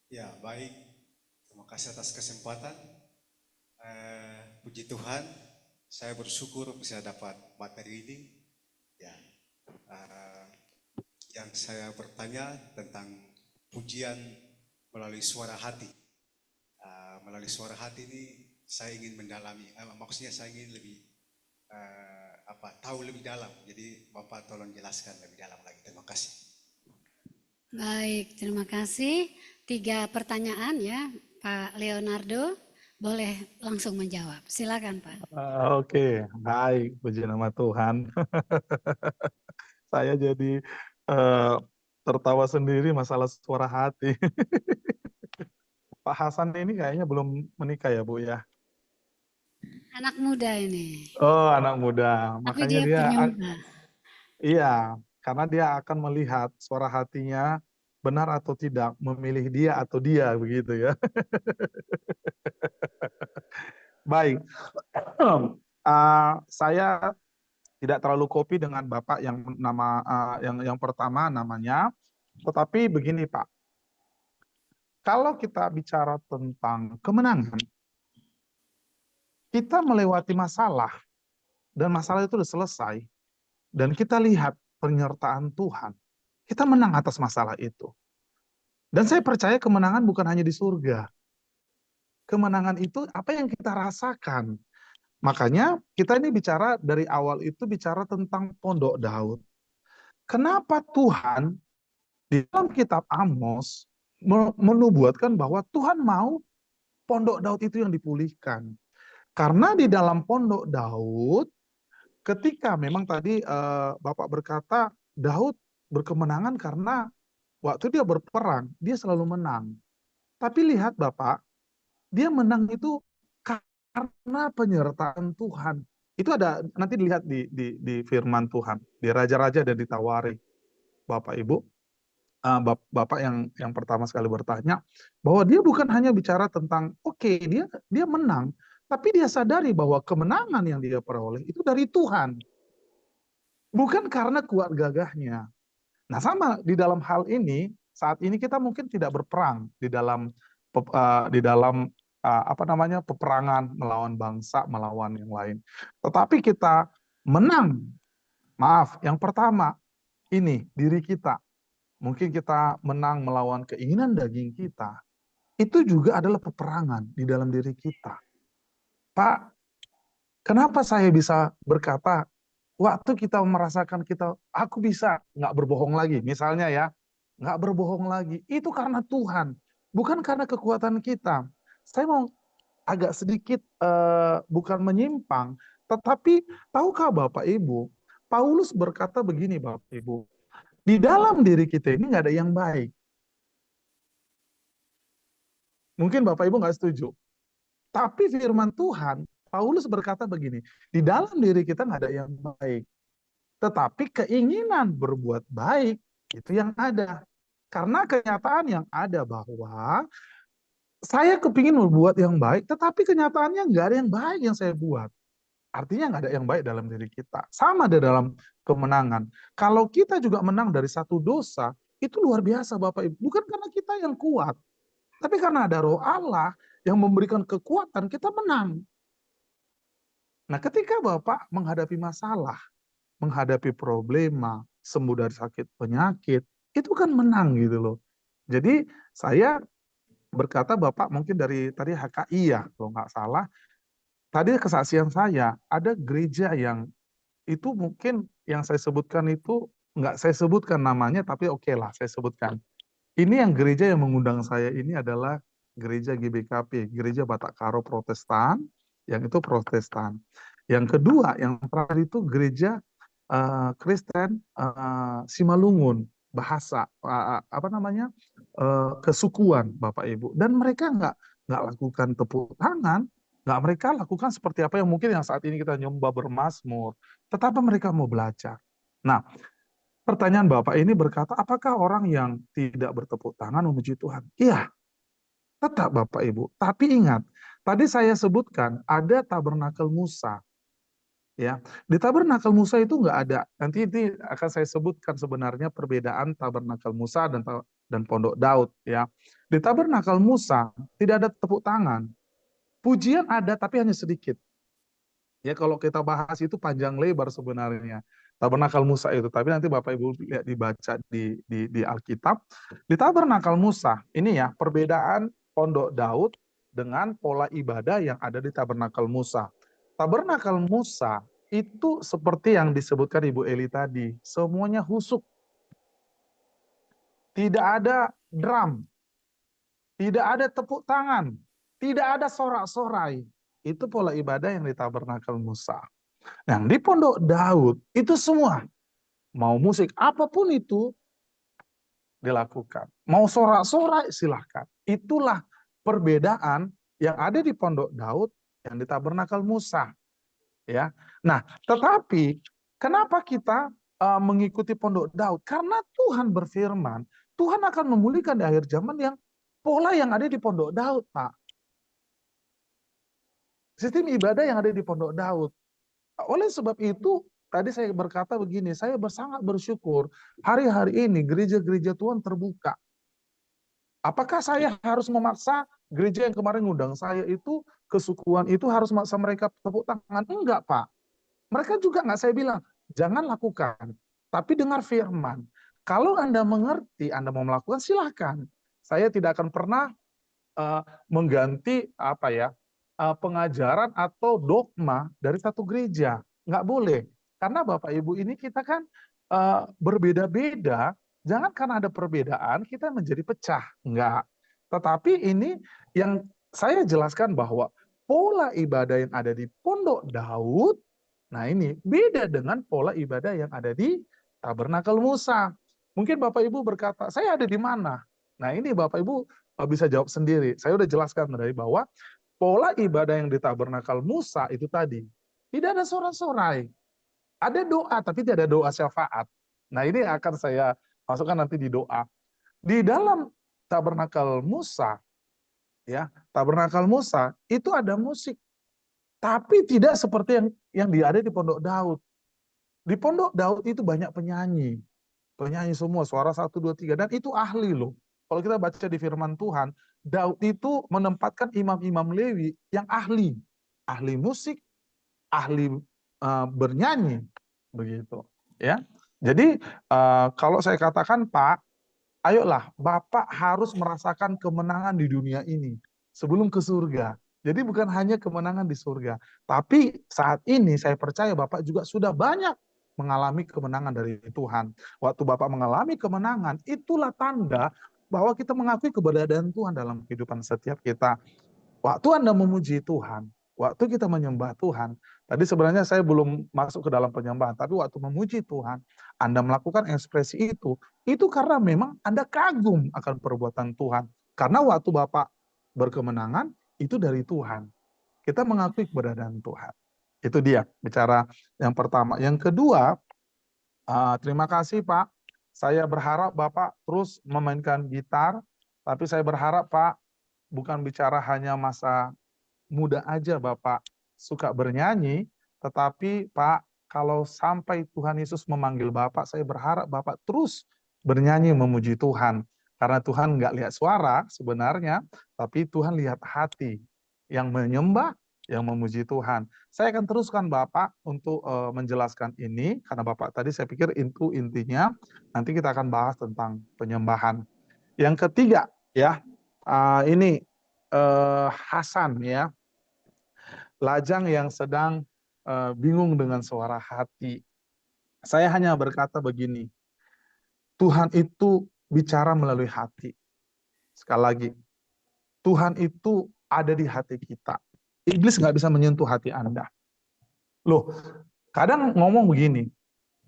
Ya, baik. Terima kasih atas kesempatan. Puji Tuhan, saya bersyukur bisa dapat materi ini. Ya, yang saya bertanya tentang pujian melalui suara hati. Melalui suara hati ini saya ingin mendalami. Maksudnya saya ingin lebih tahu lebih dalam. Jadi Bapak tolong jelaskan lebih dalam lagi. Terima kasih. Baik, terima kasih. 3 pertanyaan ya, Pak Leonardo. Boleh langsung menjawab. Silakan, Pak. Oke, baik, puji nama Tuhan. Saya jadi tertawa sendiri masalah suara hati. Pak Hasan ini kayaknya belum menikah ya, Bu ya? Anak muda ini. Oh, anak muda. Tapi Makanya dia dia, penyembah. iya, karena dia akan melihat suara hatinya benar atau tidak, memilih dia atau dia, begitu ya. Baik, saya tidak terlalu copy dengan Bapak yang yang pertama namanya, tetapi begini Pak, kalau kita bicara tentang kemenangan, kita melewati masalah dan masalah itu sudah selesai dan kita lihat penyertaan Tuhan, kita menang atas masalah itu. Dan saya percaya kemenangan bukan hanya di surga. Kemenangan itu apa yang kita rasakan. Makanya kita ini bicara dari awal itu bicara tentang pondok Daud. Kenapa Tuhan di dalam kitab Amos menubuatkan bahwa Tuhan mau pondok Daud itu yang dipulihkan. Karena di dalam pondok Daud, ketika memang tadi Bapak berkata Daud berkemenangan karena waktu dia berperang, dia selalu menang. Tapi lihat Bapak, dia menang itu karena penyertaan Tuhan. Itu ada nanti dilihat di firman Tuhan, di Raja-Raja dan di Tawari. Bapak Ibu, Bapak yang pertama sekali bertanya bahwa dia bukan hanya bicara tentang dia menang, tapi dia sadari bahwa kemenangan yang dia peroleh itu dari Tuhan. Bukan karena kuat gagahnya. Nah, sama di dalam hal ini, saat ini kita mungkin tidak berperang di dalam peperangan melawan bangsa, melawan yang lain. Tetapi kita menang. Maaf, yang pertama ini diri kita. Mungkin kita menang melawan keinginan daging kita. Itu juga adalah peperangan di dalam diri kita. Pak, kenapa saya bisa berkata waktu kita merasakan aku bisa nggak berbohong lagi, misalnya ya, nggak berbohong lagi, itu karena Tuhan, bukan karena kekuatan kita. Saya mau agak sedikit bukan menyimpang, tetapi tahukah Bapak Ibu, Paulus berkata begini Bapak Ibu, di dalam diri kita ini nggak ada yang baik. Mungkin Bapak Ibu nggak setuju, tapi firman Tuhan, Paulus berkata begini, di dalam diri kita nggak ada yang baik. Tetapi keinginan berbuat baik itu yang ada. Karena kenyataan yang ada bahwa saya kepingin berbuat yang baik, tetapi kenyataannya nggak ada yang baik yang saya buat. Artinya nggak ada yang baik dalam diri kita. Sama di dalam kemenangan. Kalau kita juga menang dari satu dosa, itu luar biasa Bapak Ibu. Bukan karena kita yang kuat, tapi karena ada Roh Allah yang memberikan kekuatan, kita menang. Nah, ketika Bapak menghadapi masalah, menghadapi problema, sembuh dari sakit penyakit, itu kan menang gitu loh. Jadi saya berkata Bapak mungkin dari tadi HKI ya, kalau nggak salah, tadi kesaksian saya, ada gereja yang itu mungkin yang saya sebutkan itu nggak saya sebutkan namanya, tapi oke lah saya sebutkan. Ini yang gereja yang mengundang saya ini adalah gereja GBKP, Gereja Batak Karo Protestan, yang itu Protestan. Yang kedua, yang terakhir itu gereja Kristen Simalungun, bahasa apa namanya kesukuan Bapak Ibu. Dan mereka nggak lakukan tepuk tangan, nggak mereka lakukan seperti apa yang mungkin yang saat ini kita nyembah bermazmur, tetapi mereka mau belajar. Nah, pertanyaan Bapak ini berkata, apakah orang yang tidak bertepuk tangan memuji Tuhan? Iya, tetap Bapak Ibu. Tapi ingat, tadi saya sebutkan ada tabernakel Musa. Ya, di tabernakel Musa itu nggak ada. Nanti ini akan saya sebutkan sebenarnya perbedaan tabernakel Musa dan pondok Daud. Ya, di tabernakel Musa tidak ada tepuk tangan. Pujian ada, tapi hanya sedikit. Ya, kalau kita bahas itu panjang lebar sebenarnya tabernakel Musa itu, tapi nanti Bapak Ibu lihat dibaca di Alkitab. Di tabernakel Musa ini ya perbedaan pondok Daud dengan pola ibadah yang ada di tabernakel Musa. Tabernakel Musa itu seperti yang disebutkan Ibu Eli tadi, semuanya husuk. Tidak ada drum, tidak ada tepuk tangan, tidak ada sorak-sorai. Itu pola ibadah yang di tabernakel Musa. Nah, di pondok Daud itu semua, mau musik apapun itu dilakukan. Mau sorak-sorai silahkan. Itulah perbedaan yang ada di pondok Daud yang di tabernakel Musa. Ya. Nah, tetapi kenapa kita mengikuti pondok Daud? Karena Tuhan berfirman, Tuhan akan memulihkan di akhir zaman yang pola yang ada di pondok Daud, Pak. Sistem ibadah yang ada di pondok Daud. Oleh sebab itu, tadi saya berkata begini, saya sangat bersyukur hari-hari ini gereja-gereja Tuhan terbuka. Apakah saya harus memaksa gereja yang kemarin ngundang saya itu, kesukuan itu harus maksa mereka tepuk tangan? Enggak, Pak. Mereka juga nggak saya bilang, jangan lakukan. Tapi dengar firman. Kalau Anda mengerti, Anda mau melakukan, silahkan. Saya tidak akan pernah mengganti pengajaran atau dogma dari satu gereja. Nggak boleh. Karena Bapak Ibu ini kita kan berbeda-beda. Jangan karena ada perbedaan kita menjadi pecah. Enggak. Tetapi ini yang saya jelaskan bahwa pola ibadah yang ada di pondok Daud, nah ini beda dengan pola ibadah yang ada di tabernakel Musa. Mungkin Bapak Ibu berkata, saya ada di mana? Nah ini Bapak Ibu bisa jawab sendiri. Saya udah jelaskan dari bahwa pola ibadah yang di tabernakel Musa itu tadi, tidak ada sorak-sorai. Ada doa, tapi tidak ada doa syafaat. Nah ini akan saya masukkan nanti di doa. Di dalam tabernakel Musa, ya tabernakel Musa itu ada musik, tapi tidak seperti yang ada di pondok Daud. Di pondok Daud itu banyak penyanyi, penyanyi semua, suara 1, 2, 3, dan itu ahli loh. Kalau kita baca di firman Tuhan, Daud itu menempatkan imam-imam Lewi yang ahli musik, ahli bernyanyi, begitu. Ya, jadi kalau saya katakan Pak, ayolah Bapak harus merasakan kemenangan di dunia ini sebelum ke surga. Jadi bukan hanya kemenangan di surga, tapi saat ini saya percaya Bapak juga sudah banyak mengalami kemenangan dari Tuhan. Waktu Bapak mengalami kemenangan, itulah tanda bahwa kita mengakui keberadaan Tuhan dalam kehidupan setiap kita. Waktu Anda memuji Tuhan, waktu kita menyembah Tuhan, tadi sebenarnya saya belum masuk ke dalam penyembahan, tapi waktu memuji Tuhan, Anda melakukan ekspresi itu karena memang Anda kagum akan perbuatan Tuhan. Karena waktu Bapak berkemenangan, itu dari Tuhan. Kita mengakui keberadaan Tuhan. Itu dia, bicara yang pertama. Yang kedua, terima kasih Pak. Saya berharap Bapak terus memainkan gitar, tapi saya berharap Pak, bukan bicara hanya masa muda aja Bapak suka bernyanyi, tetapi Pak, kalau sampai Tuhan Yesus memanggil Bapak, saya berharap Bapak terus bernyanyi memuji Tuhan. Karena Tuhan nggak lihat suara sebenarnya, tapi Tuhan lihat hati yang menyembah, yang memuji Tuhan. Saya akan teruskan Bapak untuk menjelaskan ini, karena Bapak tadi saya pikir itu intinya, nanti kita akan bahas tentang penyembahan. Yang ketiga, ya, ini Hasan ya, lajang yang sedang bingung dengan suara hati. Saya hanya berkata begini, Tuhan itu bicara melalui hati. Sekali lagi, Tuhan itu ada di hati kita. Iblis nggak bisa menyentuh hati Anda. Loh, kadang ngomong begini,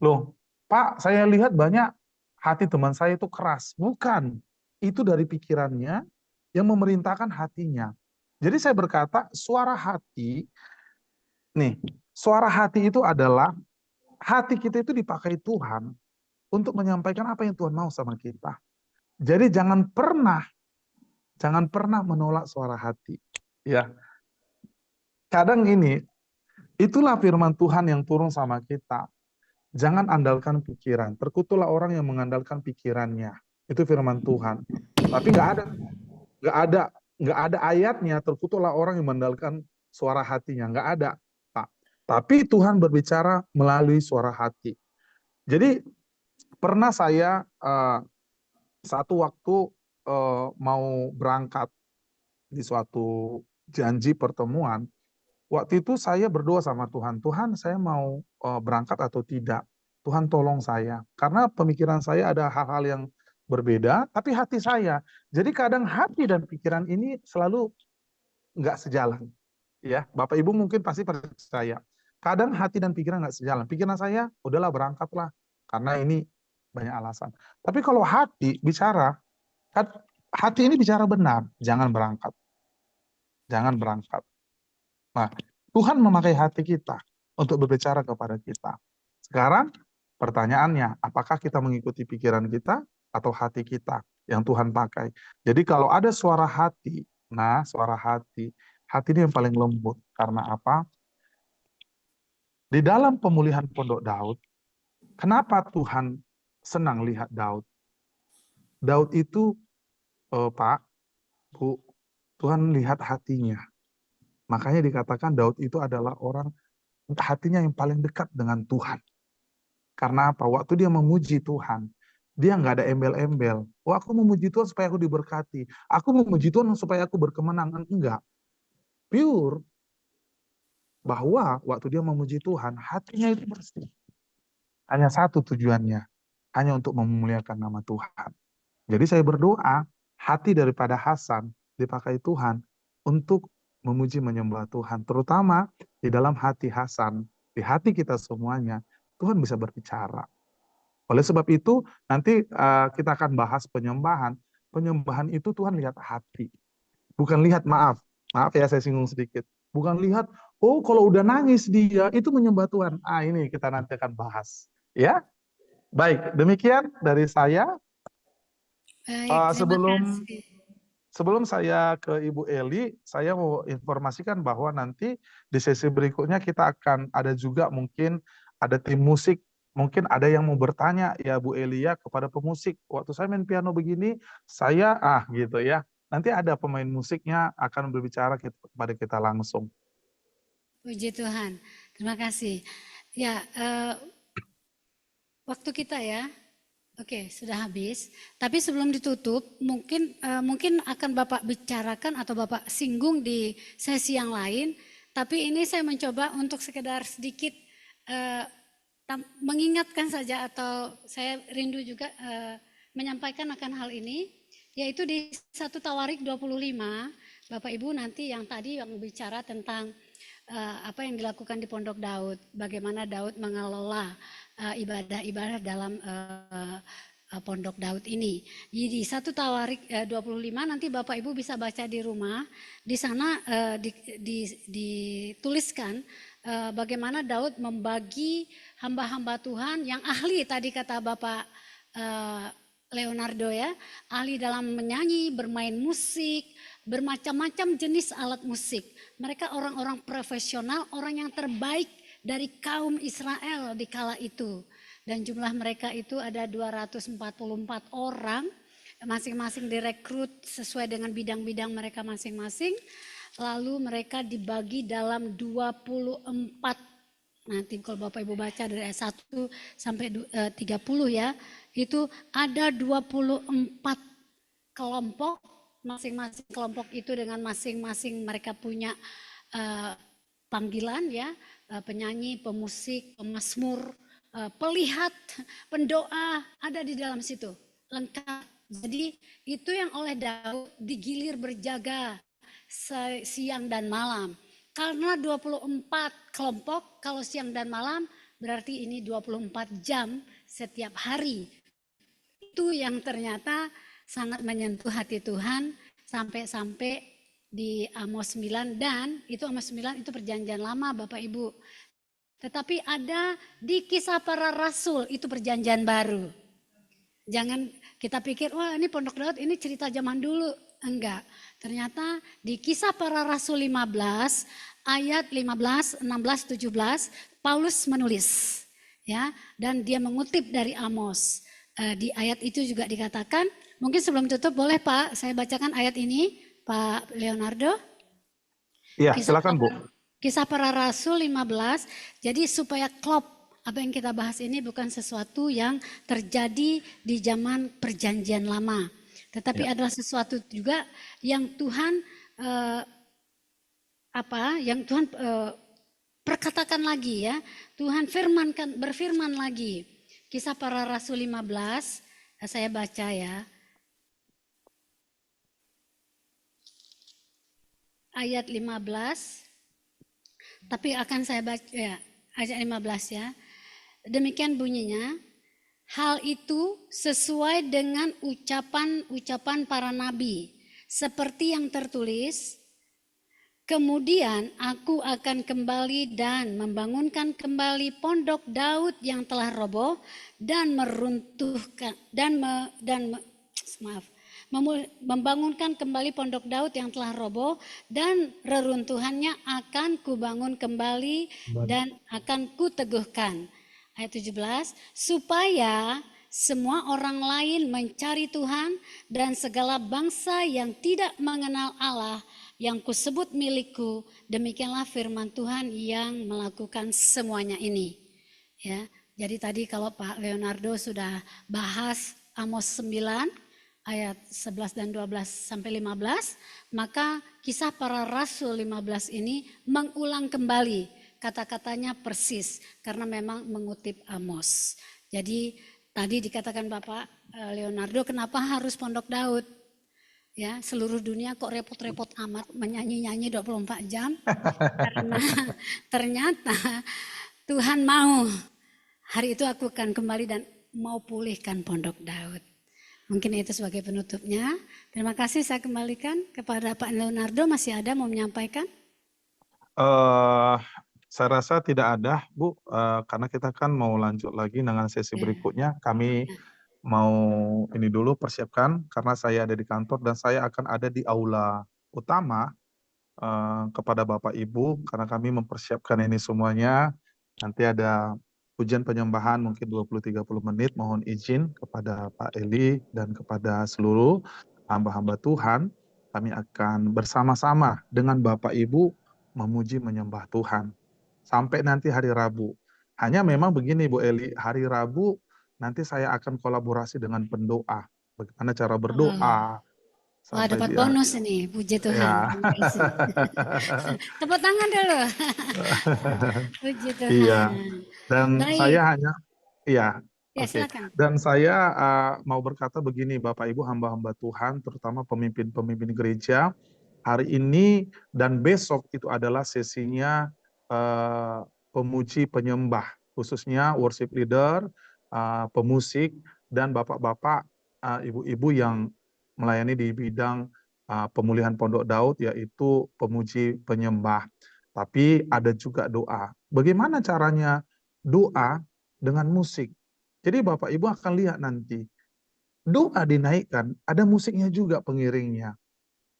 loh, Pak, saya lihat banyak hati teman saya itu keras. Bukan, itu dari pikirannya yang memerintahkan hatinya. Jadi saya berkata, suara hati, nih, suara hati itu adalah, hati kita itu dipakai Tuhan untuk menyampaikan apa yang Tuhan mau sama kita. Jadi jangan pernah menolak suara hati. Ya, kadang ini, itulah firman Tuhan yang turun sama kita. Jangan andalkan pikiran. Terkutuklah orang yang mengandalkan pikirannya. Itu firman Tuhan. Tapi nggak ada, nggak ada ayatnya. Terkutuklah orang yang mengandalkan suara hatinya. Nggak ada, Pak. Tapi Tuhan berbicara melalui suara hati. Jadi pernah saya satu waktu mau berangkat di suatu janji pertemuan. Waktu itu saya berdoa sama Tuhan, Tuhan saya mau berangkat atau tidak. Tuhan tolong saya. Karena pemikiran saya ada hal-hal yang berbeda, tapi hati saya. Jadi kadang hati dan pikiran ini selalu nggak sejalan. Ya, Bapak Ibu mungkin pasti percaya. Kadang hati dan pikiran nggak sejalan. Pikiran saya, udahlah berangkatlah. Karena ini banyak alasan. Tapi kalau hati bicara, hati ini bicara benar, jangan berangkat. Jangan berangkat. Nah, Tuhan memakai hati kita untuk berbicara kepada kita. Sekarang pertanyaannya, apakah kita mengikuti pikiran kita atau hati kita yang Tuhan pakai? Jadi kalau ada suara hati, nah suara hati ini yang paling lembut. Karena apa? Di dalam pemulihan Pondok Daud, kenapa Tuhan senang lihat Daud? Daud itu, Pak, Bu, Tuhan lihat hatinya. Makanya dikatakan Daud itu adalah orang hatinya yang paling dekat dengan Tuhan. Karena apa? Waktu dia memuji Tuhan, dia nggak ada embel-embel. Oh, aku memuji Tuhan supaya aku diberkati. Aku memuji Tuhan supaya aku berkemenangan. Enggak. Pure. Bahwa waktu dia memuji Tuhan, hatinya itu bersih. Hanya satu tujuannya. Hanya untuk memuliakan nama Tuhan. Jadi saya berdoa, hati daripada Hasan dipakai Tuhan untuk memuji menyembah Tuhan, terutama di dalam hati Hasan, di hati kita semuanya, Tuhan bisa berbicara. Oleh sebab itu, nanti kita akan bahas penyembahan. Penyembahan itu Tuhan lihat hati. Bukan lihat, maaf ya saya singgung sedikit. Bukan lihat, oh kalau udah nangis dia, itu menyembah Tuhan. Ini kita nanti akan bahas. Ya, baik, demikian dari saya. Baik, terima kasih. Sebelum saya ke Ibu Eli, saya mau informasikan bahwa nanti di sesi berikutnya kita akan ada juga mungkin ada tim musik, mungkin ada yang mau bertanya ya Bu Eli ya kepada pemusik. Waktu saya main piano begini, saya gitu ya. Nanti ada pemain musiknya akan berbicara kepada kita langsung. Puji Tuhan, terima kasih. Ya, waktu kita ya. Oke, sudah habis. Tapi sebelum ditutup, mungkin akan Bapak bicarakan atau Bapak singgung di sesi yang lain. Tapi ini saya mencoba untuk sekedar sedikit mengingatkan saja, atau saya rindu juga menyampaikan akan hal ini, yaitu di 1 Tawarik 25, Bapak Ibu nanti yang tadi yang bicara tentang apa yang dilakukan di Pondok Daud, bagaimana Daud mengelola ibadah-ibadah dalam Pondok Daud ini. Jadi 1 Tawarik 25 nanti Bapak Ibu bisa baca di rumah. Di sana dituliskan bagaimana Daud membagi hamba-hamba Tuhan yang ahli, tadi kata Bapak Leonardo ya, ahli dalam menyanyi, bermain musik, bermacam-macam jenis alat musik. Mereka orang-orang profesional, orang yang terbaik dari kaum Israel di kala itu. Dan jumlah mereka itu ada 244 orang, masing-masing direkrut sesuai dengan bidang-bidang mereka masing-masing. Lalu mereka dibagi dalam 24, nanti kalau Bapak Ibu baca dari ayat 1 sampai 30 ya, itu ada 24 kelompok, masing-masing kelompok itu dengan masing-masing mereka punya panggilan ya, penyanyi, pemusik, pemazmur, pelihat, pendoa ada di dalam situ, lengkap. Jadi itu yang oleh Daud digilir berjaga siang dan malam. Karena 24 kelompok, kalau siang dan malam berarti ini 24 jam setiap hari. Itu yang ternyata sangat menyentuh hati Tuhan sampai-sampai di Amos 9, dan itu Amos 9 itu perjanjian lama Bapak Ibu. Tetapi ada di Kisah Para Rasul itu perjanjian baru. Jangan kita pikir, wah ini Pondok Daud ini cerita zaman dulu. Enggak, ternyata di Kisah Para Rasul 15 ayat 15, 16, 17 Paulus menulis ya, dan dia mengutip dari Amos. Di ayat itu juga dikatakan, mungkin sebelum tutup boleh Pak saya bacakan ayat ini Pak Leonardo. Iya, silakan Bu. Kisah Para Rasul 15, jadi supaya klop apa yang kita bahas ini bukan sesuatu yang terjadi di zaman perjanjian lama, tetapi adalah sesuatu juga yang Tuhan perkatakan lagi ya. Tuhan berfirman lagi. Kisah Para Rasul 15, saya baca ya. Ayat 15. Tapi akan saya baca ya, ayat 15 ya. Demikian bunyinya, hal itu sesuai dengan ucapan para nabi, seperti yang tertulis, kemudian aku akan kembali dan membangunkan kembali pondok Daud yang telah roboh dan meruntuhkan membangunkan kembali pondok Daud yang telah roboh dan reruntuhannya akan kubangun kembali dan akan kuteguhkan. Ayat 17, supaya semua orang lain mencari Tuhan dan segala bangsa yang tidak mengenal Allah yang kusebut milikku, demikianlah firman Tuhan yang melakukan semuanya ini. Ya, jadi tadi kalau Pak Leonardo sudah bahas Amos 9 ayat 11 dan 12 sampai 15, maka Kisah Para Rasul 15 ini mengulang kembali kata-katanya persis karena memang mengutip Amos. Jadi tadi dikatakan Bapak Leonardo, kenapa harus Pondok Daud? Ya, seluruh dunia kok repot-repot amat menyanyi-nyanyi 24 jam? Karena ternyata Tuhan mau hari itu aku akan kembali dan mau pulihkan Pondok Daud. Mungkin itu sebagai penutupnya. Terima kasih, saya kembalikan kepada Pak Leonardo. Masih ada mau menyampaikan? Saya rasa tidak ada, Bu, karena kita kan mau lanjut lagi dengan sesi berikutnya. Kami mau ini dulu persiapkan, karena saya ada di kantor dan saya akan ada di aula utama kepada Bapak Ibu, karena kami mempersiapkan ini semuanya. Nanti ada pujian penyembahan mungkin 20-30 menit, mohon izin kepada Pak Eli dan kepada seluruh hamba-hamba Tuhan. Kami akan bersama-sama dengan Bapak Ibu memuji menyembah Tuhan. Sampai nanti hari Rabu. Hanya memang begini Bu Eli, hari Rabu nanti saya akan kolaborasi dengan pendoa. Bagaimana cara berdoa. Wah, dapat bonus ini, puji Tuhan. Ya. Tepuk tangan dulu. Puji Tuhan. Iya. Dan baik. saya hanya, iya. Ya, Oke. silakan. Dan saya mau berkata begini, Bapak Ibu hamba-hamba Tuhan, terutama pemimpin-pemimpin gereja, hari ini dan besok itu adalah sesinya pemuji penyembah, khususnya worship leader, pemusik, dan bapak-bapak, ibu-ibu yang melayani di bidang pemulihan Pondok Daud, yaitu pemuji penyembah. Tapi ada juga doa. Bagaimana caranya doa dengan musik? Jadi Bapak Ibu akan lihat nanti, doa dinaikkan, ada musiknya juga pengiringnya.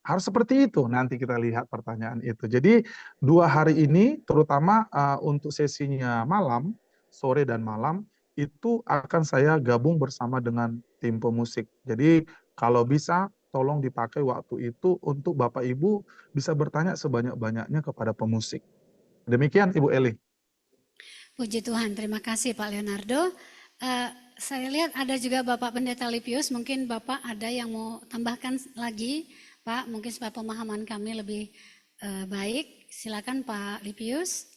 Harus seperti itu, nanti kita lihat pertanyaan itu. Jadi 2 hari ini, terutama untuk sesinya malam, sore dan malam, itu akan saya gabung bersama dengan tim pemusik. Jadi kalau bisa, tolong dipakai waktu itu untuk Bapak Ibu bisa bertanya sebanyak-banyaknya kepada pemusik. Demikian Ibu Eli. Puji Tuhan, terima kasih Pak Leonardo. Saya lihat ada juga Bapak Pendeta Lipius, mungkin Bapak ada yang mau tambahkan lagi, Pak, mungkin supaya pemahaman kami lebih baik. silakan Pak Lipius.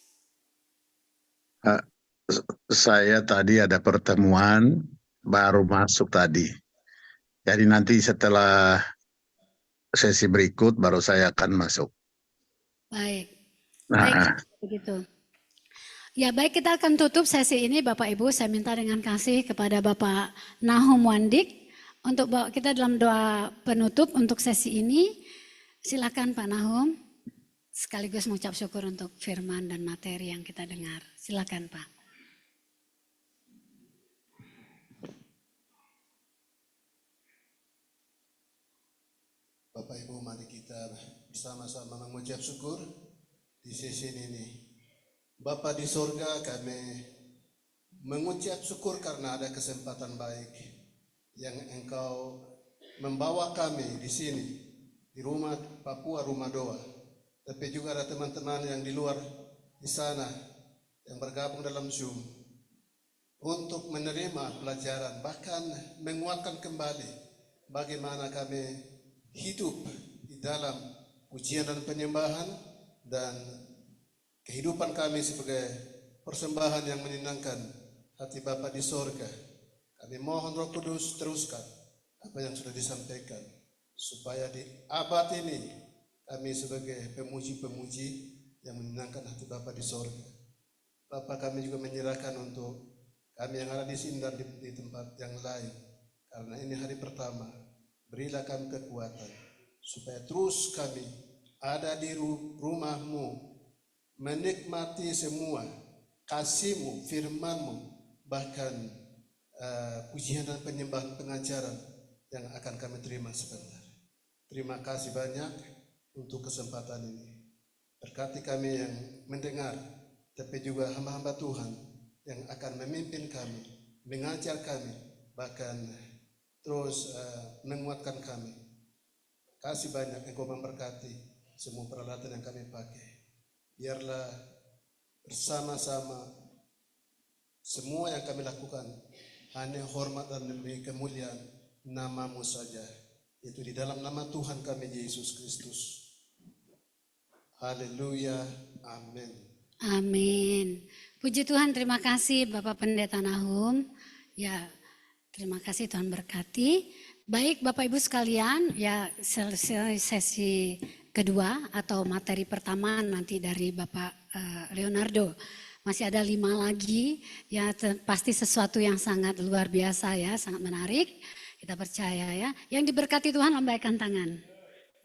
Saya tadi ada pertemuan, baru masuk tadi. Jadi nanti setelah sesi berikut baru saya akan masuk. Baik, Nah, begitu. Ya baik, kita akan tutup sesi ini Bapak Ibu. Saya minta dengan kasih kepada Bapak Nahum Wandik untuk kita dalam doa penutup untuk sesi ini. Silakan Pak Nahum, sekaligus mengucap syukur untuk firman dan materi yang kita dengar. Silakan Pak. Bapak Ibu, mari kita bersama-sama mengucap syukur di sesi ini. Bapa di sorga, kami mengucap syukur karena ada kesempatan baik yang Engkau membawa kami di sini, di rumah Papua Rumah Doa. Tapi juga ada teman-teman yang di luar di sana yang bergabung dalam Zoom untuk menerima pelajaran, bahkan menguatkan kembali bagaimana kami hidup di dalam pujian dan penyembahan dan kehidupan kami sebagai persembahan yang menyenangkan hati Bapa di sorga. Kami mohon Roh Kudus teruskan apa yang sudah disampaikan, supaya di abad ini kami sebagai pemuji-pemuji yang menyenangkan hati Bapa di sorga. Bapa, kami juga menyerahkan untuk kami yang ada di sini dan di tempat yang lain, karena ini hari pertama. Berilah kami kekuatan supaya terus kami ada di rumah-Mu, menikmati semua kasih-Mu, firman-Mu, bahkan pujian dan penyembahan pengajaran yang akan kami terima sebentar. Terima kasih banyak untuk kesempatan ini. Berkati kami yang mendengar, tapi juga hamba-hamba Tuhan yang akan memimpin kami, mengajar kami, bahkan terus menguatkan kami. Kasih banyak Engkau memberkati semua peralatan yang kami pakai. Biarlah bersama-sama semua yang kami lakukan hanya hormat dan demi kemuliaan nama-Mu saja. Itu di dalam nama Tuhan kami Yesus Kristus. Haleluya. Amin. Amin. Puji Tuhan, terima kasih Bapak Pendeta Nahum. Ya, terima kasih, Tuhan berkati. Baik Bapak Ibu sekalian, ya selesai sesi kedua atau materi pertama nanti dari Bapak Leonardo. Masih ada 5 lagi, ya pasti sesuatu yang sangat luar biasa ya, sangat menarik. Kita percaya ya. Yang diberkati Tuhan lambaikan tangan.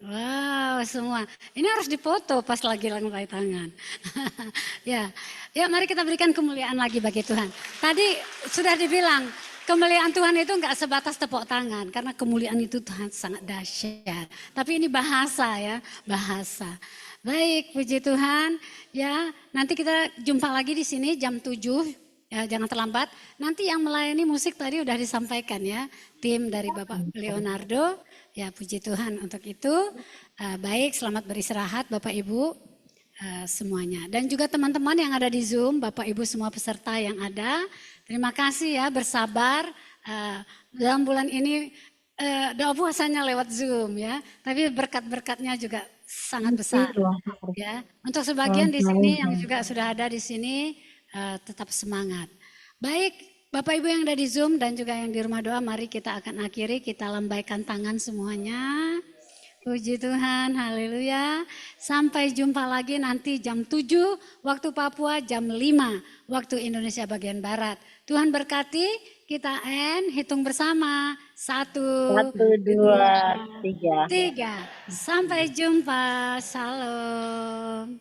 Wow, semua. Ini harus dipoto pas lagi lambai tangan. Ya, mari kita berikan kemuliaan lagi bagi Tuhan. Tadi sudah dibilang, kemuliaan Tuhan itu enggak sebatas tepuk tangan, karena kemuliaan itu Tuhan sangat dahsyat. Tapi ini bahasa ya, bahasa. Baik, puji Tuhan. Ya, nanti kita jumpa lagi di sini jam 7. Ya, jangan terlambat. Nanti yang melayani musik tadi udah disampaikan ya, tim dari Bapak Leonardo. Ya, puji Tuhan untuk itu. Baik, selamat beristirahat Bapak Ibu semuanya. Dan juga teman-teman yang ada di Zoom, Bapak Ibu semua peserta yang ada. Terima kasih ya, bersabar. Dalam bulan ini doa puasanya lewat Zoom ya. Tapi berkat-berkatnya juga sangat besar ya. Untuk sebagian di sini yang juga sudah ada di sini, tetap semangat. Baik, Bapak Ibu yang ada di Zoom dan juga yang di rumah doa, mari kita akan akhiri, kita lambaikan tangan semuanya. Puji Tuhan, haleluya. Sampai jumpa lagi nanti jam 7 waktu Papua, jam 5 waktu Indonesia bagian Barat. Tuhan berkati, kita hitung bersama. 1, 2, 3. Sampai jumpa, shalom.